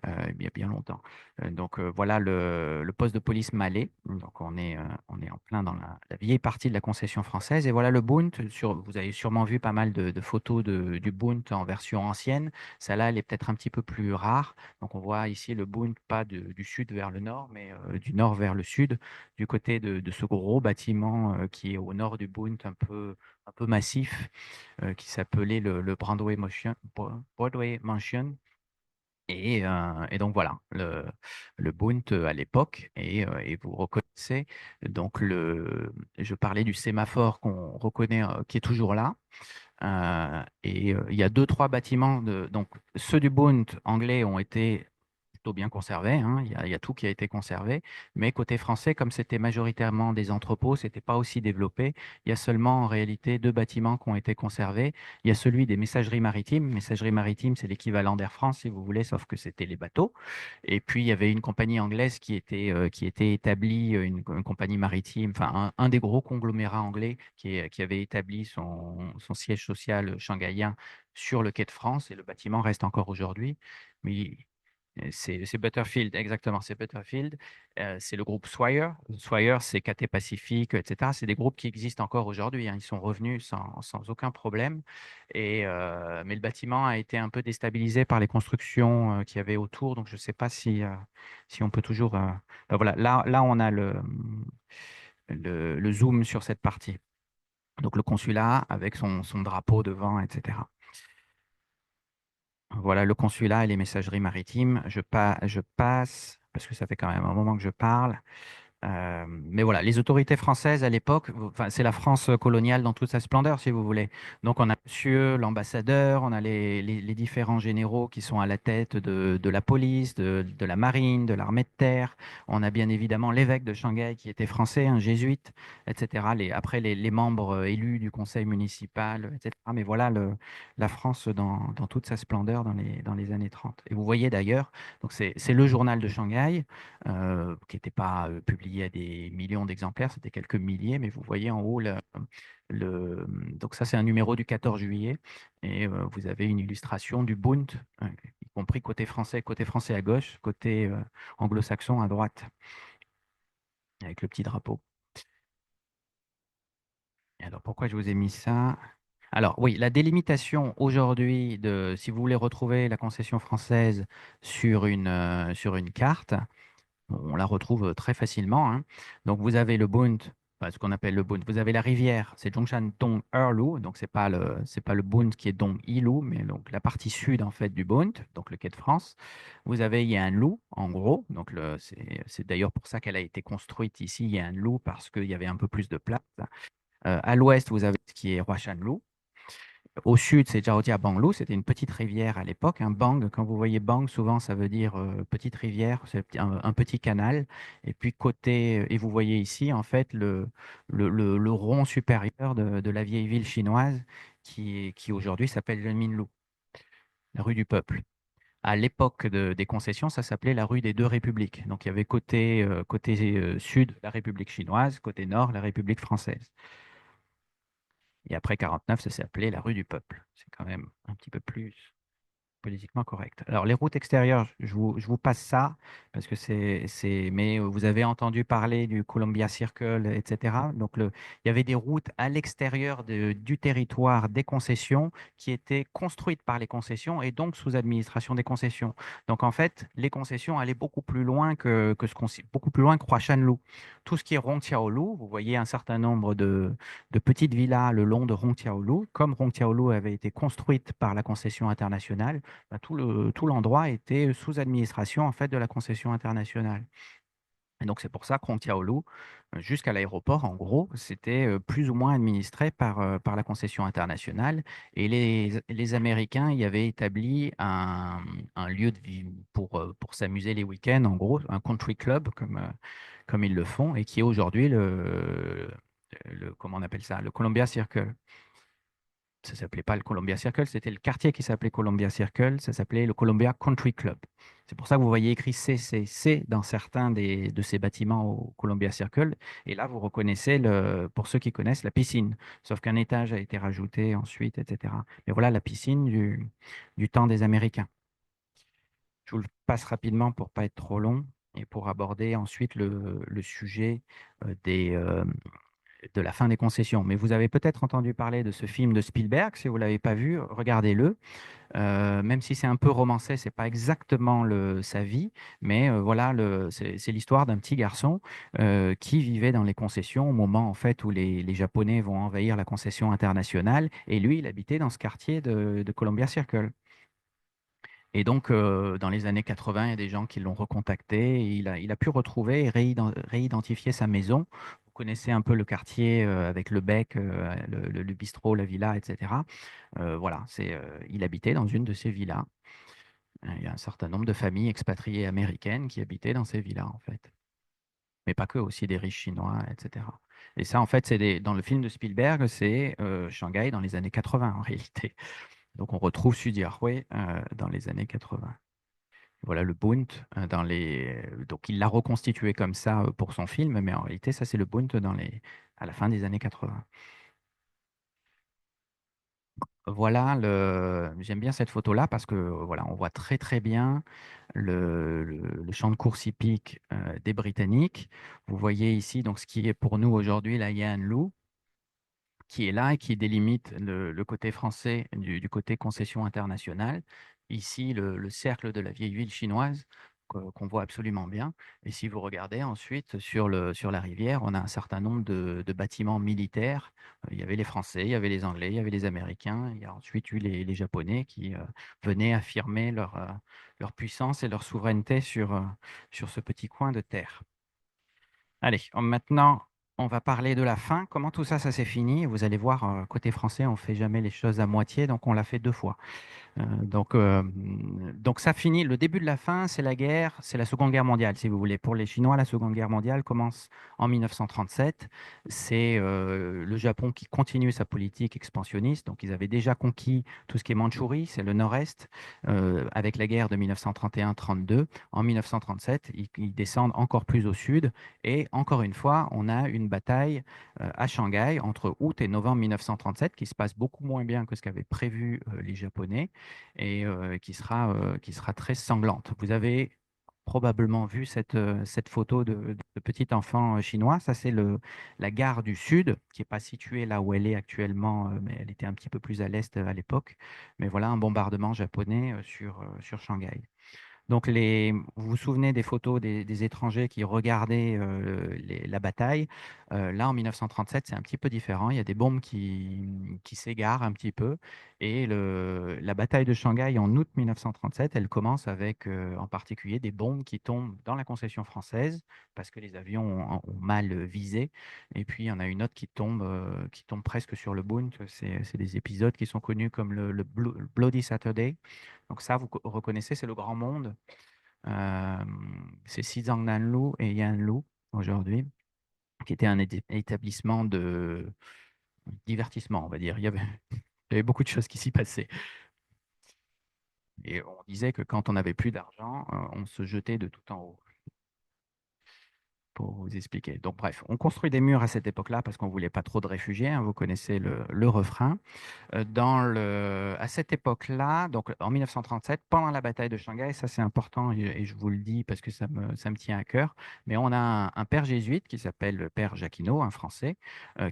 il y a bien longtemps. Donc voilà le poste de police Malais. Donc on est en plein dans la vieille partie de la concession française. Et voilà le Bund. Vous avez sûrement vu pas mal de photos du Bund en version ancienne. Celle-là, elle est peut-être un petit peu plus rare. Donc on voit ici le Bund, pas du sud vers le nord, mais du nord vers le sud, du côté de ce gros bâtiment qui est au nord du Bund, un peu massif, qui s'appelait le Broadway Mansion. Et donc voilà, le Bund à l'époque, et vous reconnaissez, donc je parlais du sémaphore qu'on reconnaît, qui est toujours là. Il y a deux, trois bâtiments, donc ceux du Bund anglais ont été plutôt bien conservé, hein. Il y a tout qui a été conservé. Mais côté français, comme c'était majoritairement des entrepôts, c'était pas aussi développé. Il y a seulement en réalité deux bâtiments qui ont été conservés. Il y a celui des messageries maritimes. Messageries maritimes, c'est l'équivalent d'Air France, si vous voulez, sauf que c'était les bateaux. Et puis, il y avait une compagnie anglaise qui était établie, une compagnie maritime, enfin, un des gros conglomérats anglais qui avait établi son siège social shanghaïen sur le quai de France. Et le bâtiment reste encore aujourd'hui. Mais c'est Butterfield, exactement, c'est Butterfield. C'est le groupe Swire. Swire, c'est Cathay Pacific, etc. C'est des groupes qui existent encore aujourd'hui, hein. Ils sont revenus sans aucun problème. Mais le bâtiment a été un peu déstabilisé par les constructions qu'il y avait autour. Donc, je ne sais pas si on peut toujours. Ben voilà, là, on a le zoom sur cette partie. Donc, le consulat avec son drapeau devant, etc. Voilà le consulat et les messageries maritimes. Je passe, parce que ça fait quand même un moment que je parle. Mais voilà, les autorités françaises à l'époque, enfin, c'est la France coloniale dans toute sa splendeur, si vous voulez. Donc, on a monsieur l'ambassadeur, on a les différents généraux qui sont à la tête de la police, de la marine, de l'armée de terre. On a bien évidemment l'évêque de Shanghai qui était français, un jésuite, etc. Après, les membres élus du conseil municipal, etc. Mais voilà la France dans toute sa splendeur dans les années 30. Et vous voyez d'ailleurs, donc c'est le journal de Shanghai qui n'était pas publié à des millions d'exemplaires, c'était quelques milliers, mais vous voyez en haut, donc ça c'est un numéro du 14 juillet, et vous avez une illustration du Bund, y compris côté français à gauche, côté anglo-saxon à droite, avec le petit drapeau. Et alors pourquoi je vous ai mis ça? Alors oui, la délimitation aujourd'hui si vous voulez retrouver la concession française sur une carte, on la retrouve très facilement, hein. Donc, vous avez le Bund, enfin, ce qu'on appelle le Bund. Vous avez la rivière, c'est Zhongshan Dong Erlu. Donc, c'est pas le Bund qui est Dong Ilu, mais donc la partie sud, en fait, du Bund, donc le quai de France. Vous avez Yanlu, en gros. Donc, c'est d'ailleurs pour ça qu'elle a été construite ici, Yanlu, parce qu'il y avait un peu plus de place. À l'ouest, vous avez ce qui est Huashanlu. Au sud, c'est Jiaotia Banglu, c'était une petite rivière à l'époque. Un bang, quand vous voyez bang, souvent ça veut dire petite rivière, c'est un petit canal. Et puis et vous voyez ici en fait le rond supérieur de la vieille ville chinoise qui aujourd'hui s'appelle le Minlu, la rue du Peuple. À l'époque des concessions, ça s'appelait la rue des Deux Républiques. Donc il y avait côté sud la République chinoise, côté nord la République française. Et après 49, ça s'est appelé la rue du Peuple. C'est quand même un petit peu plus politiquement correct. Alors, les routes extérieures, je vous passe ça parce que mais vous avez entendu parler du Columbia Circle, etc. Donc, il y avait des routes à l'extérieur du territoire des concessions qui étaient construites par les concessions et donc sous administration des concessions. Donc, en fait, les concessions allaient beaucoup plus loin beaucoup plus loin que Huashanlu. Tout ce qui est Rongqiaolu, vous voyez un certain nombre de petites villas le long de Rongqiaolu. Comme Rongqiaolu avait été construite par la concession internationale, bah, tout l'endroit était sous administration en fait de la concession internationale. Et donc, c'est pour ça qu'Hongqiaolu, jusqu'à l'aéroport, en gros, c'était plus ou moins administré par la concession internationale. Et les Américains y avaient établi un lieu de vie pour s'amuser les week-ends, en gros, un country club, comme ils le font, et qui est aujourd'hui comment on appelle ça, le Columbia Circle. Ça s'appelait pas le Columbia Circle, c'était le quartier qui s'appelait Columbia Circle, ça s'appelait le Columbia Country Club. C'est pour ça que vous voyez écrit CCC dans certains de ces bâtiments au Columbia Circle. Et là, vous reconnaissez, pour ceux qui connaissent, la piscine. Sauf qu'un étage a été rajouté ensuite, etc. Mais voilà la piscine du temps des Américains. Je vous le passe rapidement pour pas être trop long et pour aborder ensuite le sujet de la fin des concessions. Mais vous avez peut-être entendu parler de ce film de Spielberg. Si vous ne l'avez pas vu, regardez-le. Même si c'est un peu romancé, c'est pas exactement sa vie, mais voilà, c'est l'histoire d'un petit garçon qui vivait dans les concessions au moment en fait où les Japonais vont envahir la concession internationale, et lui, il habitait dans ce quartier de Columbia Circle. Et donc, dans les années 80, il y a des gens qui l'ont recontacté. Et il a pu retrouver et réidentifier sa maison. Vous connaissez un peu le quartier avec le bec, le bistrot, la villa, etc. Voilà, il habitait dans une de ces villas. Il y a un certain nombre de familles expatriées américaines qui habitaient dans ces villas, en fait. Mais pas que, aussi des riches chinois, etc. Et ça, en fait, dans le film de Spielberg, c'est Shanghai dans les années 80, en réalité. Donc, on retrouve Sudiarway dans les années 80. Voilà le Bund donc il l'a reconstitué comme ça pour son film, mais en réalité, ça, c'est le Bund à la fin des années 80. Voilà, j'aime bien cette photo-là parce que voilà, on voit très très bien le champ de course hippique des Britanniques. Vous voyez ici donc ce qui est pour nous aujourd'hui la Yanlou, qui est là et qui délimite le côté français du côté concession internationale. Ici, le cercle de la vieille ville chinoise qu'on voit absolument bien. Et si vous regardez ensuite sur la rivière, on a un certain nombre de bâtiments militaires. Il y avait les Français, il y avait les Anglais, il y avait les Américains, il y a ensuite eu les Japonais qui venaient affirmer leur puissance et leur souveraineté sur ce petit coin de terre. Allez, maintenant, on va parler de la fin. Comment tout ça, ça s'est fini? Vous allez voir, côté français, on fait jamais les choses à moitié, donc on l'a fait deux fois. Donc ça finit, le début de la fin, c'est la guerre, c'est la Seconde Guerre mondiale, si vous voulez. Pour les Chinois, la Seconde Guerre mondiale commence en 1937. C'est le Japon qui continue sa politique expansionniste. Donc ils avaient déjà conquis tout ce qui est Mandchourie, c'est le nord-est, avec la guerre de 1931-32. En 1937, ils descendent encore plus au sud. Et encore une fois, on a une bataille à Shanghai entre août et novembre 1937 qui se passe beaucoup moins bien que ce qu'avaient prévu les Japonais et qui sera très sanglante. Vous avez probablement vu cette photo de petit enfant chinois. Ça, c'est la gare du Sud, qui n'est pas située là où elle est actuellement, mais elle était un petit peu plus à l'est à l'époque. Mais voilà un bombardement japonais sur Shanghai. Donc, vous vous souvenez des photos des étrangers qui regardaient la bataille. Là, en 1937, c'est un petit peu différent. Il y a des bombes qui s'égarent un petit peu. Et la bataille de Shanghai en août 1937, elle commence avec en particulier des bombes qui tombent dans la concession française parce que les avions ont mal visé. Et puis, il y en a une autre qui tombe presque sur le Bund. C'est des épisodes qui sont connus comme le Bloody Saturday. Donc ça, vous reconnaissez, c'est le grand monde. Euh, c'est Xizang Nanlu et Yanlu aujourd'hui, qui était un établissement de divertissement, on va dire. Il y avait beaucoup de choses qui s'y passaient. Et on disait que quand on n'avait plus d'argent, on se jetait de tout en haut, pour vous expliquer. Donc bref, on construit des murs à cette époque-là parce qu'on ne voulait pas trop de réfugiés, hein, vous connaissez le refrain. À cette époque-là, donc en 1937, pendant la bataille de Shanghai, ça c'est important et je vous le dis parce que ça me tient à cœur, mais on a un père jésuite qui s'appelle le père Jacquinot, un Français,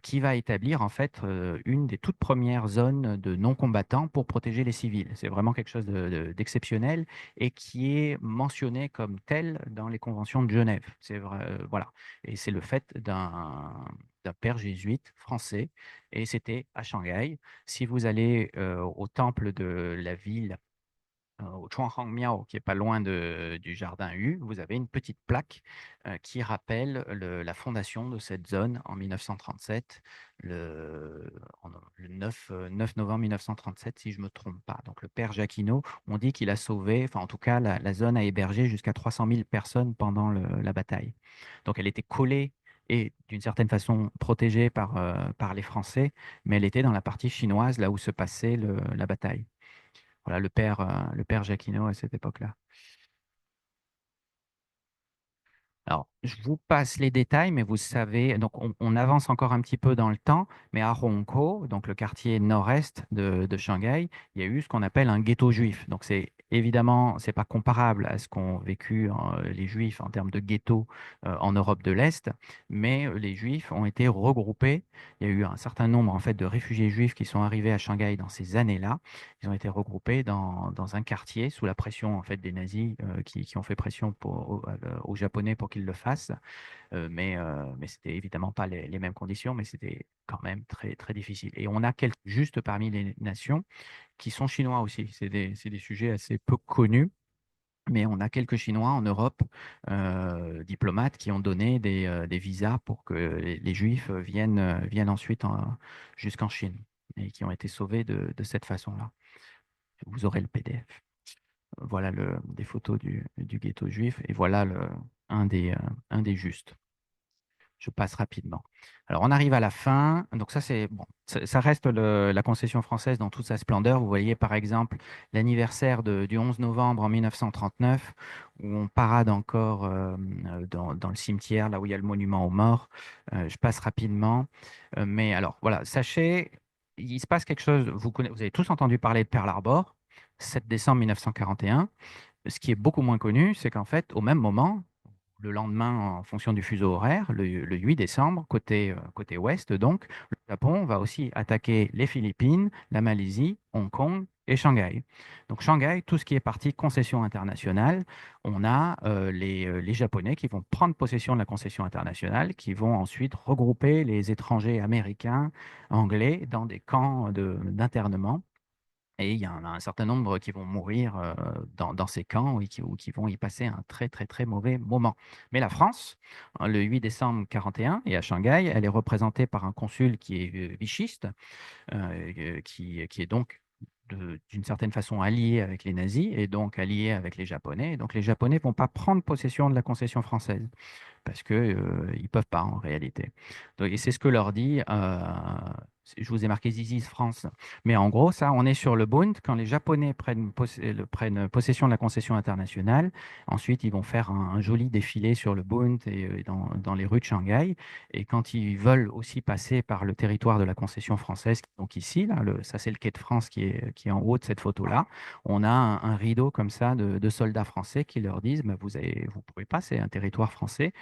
qui va établir en fait une des toutes premières zones de non-combattants pour protéger les civils. C'est vraiment quelque chose d'exceptionnel et qui est mentionné comme tel dans les conventions de Genève. C'est vrai, voilà. Et c'est le fait d'un père jésuite français et c'était à Shanghai. Si vous allez au temple de la ville au Chuanhang Miao, qui est pas loin du jardin U, vous avez une petite plaque qui rappelle la fondation de cette zone en 1937, le 9 novembre 1937, si je ne me trompe pas. Donc le père Jacquinot, on dit qu'il a sauvé, enfin en tout cas, la zone a hébergé jusqu'à 300 000 personnes pendant la bataille. Donc elle était collée et d'une certaine façon protégée par les Français, mais elle était dans la partie chinoise, là où se passait la bataille. Voilà, le père Jacquinot à cette époque-là. Alors, je vous passe les détails, mais vous savez, donc on avance encore un petit peu dans le temps, mais à Hongkou, donc le quartier nord-est de Shanghai, il y a eu ce qu'on appelle un ghetto juif. Donc c'est évidemment, c'est pas comparable à ce qu'ont vécu les Juifs en termes de ghetto en Europe de l'Est, mais les Juifs ont été regroupés. Il y a eu un certain nombre en fait de réfugiés juifs qui sont arrivés à Shanghai dans ces années-là. Ils ont été regroupés dans un quartier sous la pression en fait des nazis qui ont fait pression aux Japonais pour qu'ils le fassent. Mais c'était évidemment pas les mêmes conditions, mais c'était quand même très, très difficile. Et on a quelques, juste parmi les nations qui sont chinois aussi. C'est des sujets assez peu connus. Mais on a quelques Chinois en Europe, diplomates, qui ont donné des visas pour que les Juifs viennent ensuite jusqu'en Chine et qui ont été sauvés de cette façon-là. Vous aurez le PDF. Voilà des photos du ghetto juif et voilà un des justes. Je passe rapidement. Alors, on arrive à la fin. Donc, ça, c'est bon. Ça reste la concession française dans toute sa splendeur. Vous voyez, par exemple, l'anniversaire du 11 novembre en 1939, où on parade encore dans le cimetière, là où il y a le monument aux morts. Je passe rapidement. Mais alors, voilà, sachez, il se passe quelque chose. Vous avez tous entendu parler de Pearl Harbor, 7 décembre 1941. Ce qui est beaucoup moins connu, c'est qu'en fait, au même moment, le lendemain, en fonction du fuseau horaire, le 8 décembre, côté ouest, donc, le Japon va aussi attaquer les Philippines, la Malaisie, Hong Kong et Shanghai. Donc Shanghai, tout ce qui est partie concession internationale, on a les Japonais qui vont prendre possession de la concession internationale, qui vont ensuite regrouper les étrangers américains, anglais, dans des camps d'internement. Et il y en a un certain nombre qui vont mourir dans ces camps ou qui vont y passer un très, très, très mauvais moment. Mais la France, hein, le 8 décembre 41, et à Shanghai, elle est représentée par un consul qui est vichiste, qui est donc d'une certaine façon allié avec les nazis et donc allié avec les Japonais. Et donc les Japonais ne vont pas prendre possession de la concession française parce qu'ils ne peuvent pas en réalité. Donc, et c'est ce que leur dit, je vous ai marqué Zizi's France, mais en gros, ça, on est sur le Bund, quand les Japonais prennent possession de la concession internationale, ensuite ils vont faire un joli défilé sur le Bund et dans les rues de Shanghai, et quand ils veulent aussi passer par le territoire de la concession française, donc ici, là, ça c'est le quai de France qui est en haut de cette photo-là, on a un rideau comme ça de soldats français qui leur disent, bah, vous pouvez pas, c'est un territoire français,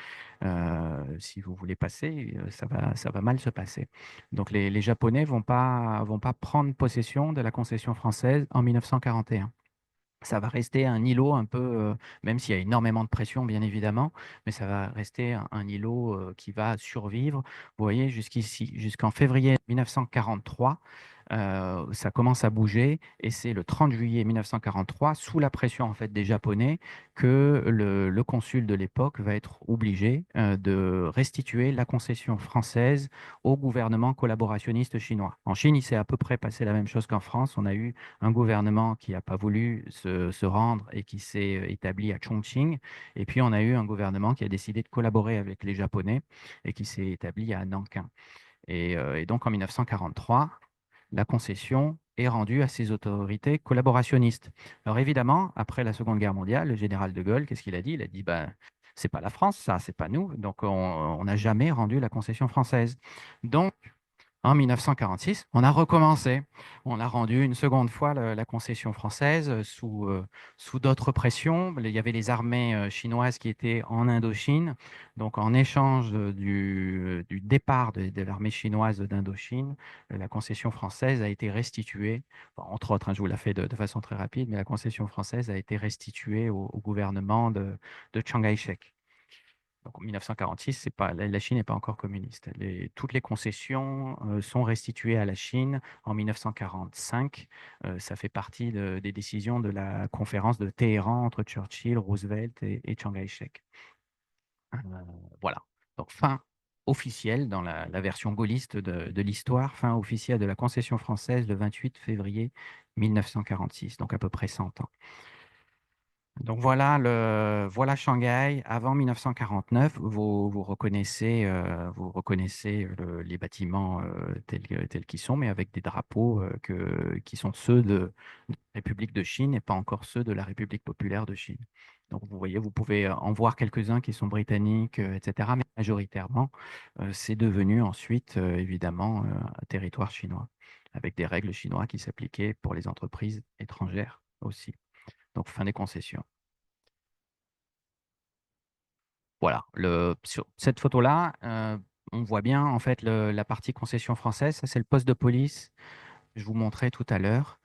si vous voulez passer, ça va mal se passer. Donc les Japonais vont pas prendre possession de la concession française en 1941. Ça va rester un îlot un peu, même s'il y a énormément de pression, bien évidemment, mais ça va rester un îlot qui va survivre. Vous voyez, jusqu'ici, jusqu'en février 1943, ça commence à bouger et c'est le 30 juillet 1943, sous la pression en fait des Japonais, que le consul de l'époque va être obligé de restituer la concession française au gouvernement collaborationniste chinois. En Chine, il s'est à peu près passé la même chose qu'en France. On a eu un gouvernement qui n'a pas voulu se rendre et qui s'est établi à Chongqing. Et puis, on a eu un gouvernement qui a décidé de collaborer avec les Japonais et qui s'est établi à Nankin. Et donc, en 1943, la concession est rendue à ces autorités collaborationnistes. Alors, évidemment, après la Seconde Guerre mondiale, le général de Gaulle, qu'est-ce qu'il a dit? Il a dit, ben, c'est pas la France, ça, c'est pas nous. Donc, on n'a jamais rendu la concession française. Donc, en 1946, on a recommencé. On a rendu une seconde fois la concession française sous d'autres pressions. Il y avait les armées chinoises qui étaient en Indochine. Donc, en échange du départ de l'armée chinoise d'Indochine, la concession française a été restituée. Enfin, entre autres, hein, je vous la fais de façon très rapide, mais la concession française a été restituée au gouvernement de Chiang Kai-shek. Donc en 1946, c'est pas, la Chine n'est pas encore communiste. Toutes les concessions sont restituées à la Chine en 1945. Ça fait partie des décisions de la conférence de Téhéran entre Churchill, Roosevelt et Chiang Kai-shek. Euh, voilà. Donc fin officielle dans la version gaulliste de l'histoire, fin officielle de la concession française le 28 février 1946, donc à peu près 100 ans. Donc voilà Shanghai avant 1949. Vous reconnaissez les bâtiments tels qu'ils sont, mais avec des drapeaux qui sont ceux de la République de Chine et pas encore ceux de la République populaire de Chine. Donc vous voyez, vous pouvez en voir quelques-uns qui sont britanniques, etc. Mais majoritairement, c'est devenu ensuite évidemment un territoire chinois, avec des règles chinoises qui s'appliquaient pour les entreprises étrangères aussi. Donc fin des concessions. Voilà, sur cette photo-là, on voit bien en fait la partie concession française. Ça, c'est le poste de police. Je vous montrais tout à l'heure.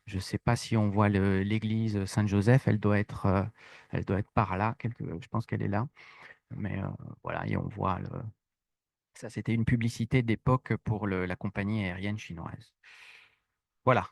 Je ne sais pas si on voit l'église Saint-Joseph. Elle doit être par là. Je pense qu'elle est là. Mais voilà, et on voit ça, c'était une publicité d'époque pour la compagnie aérienne chinoise. Voilà.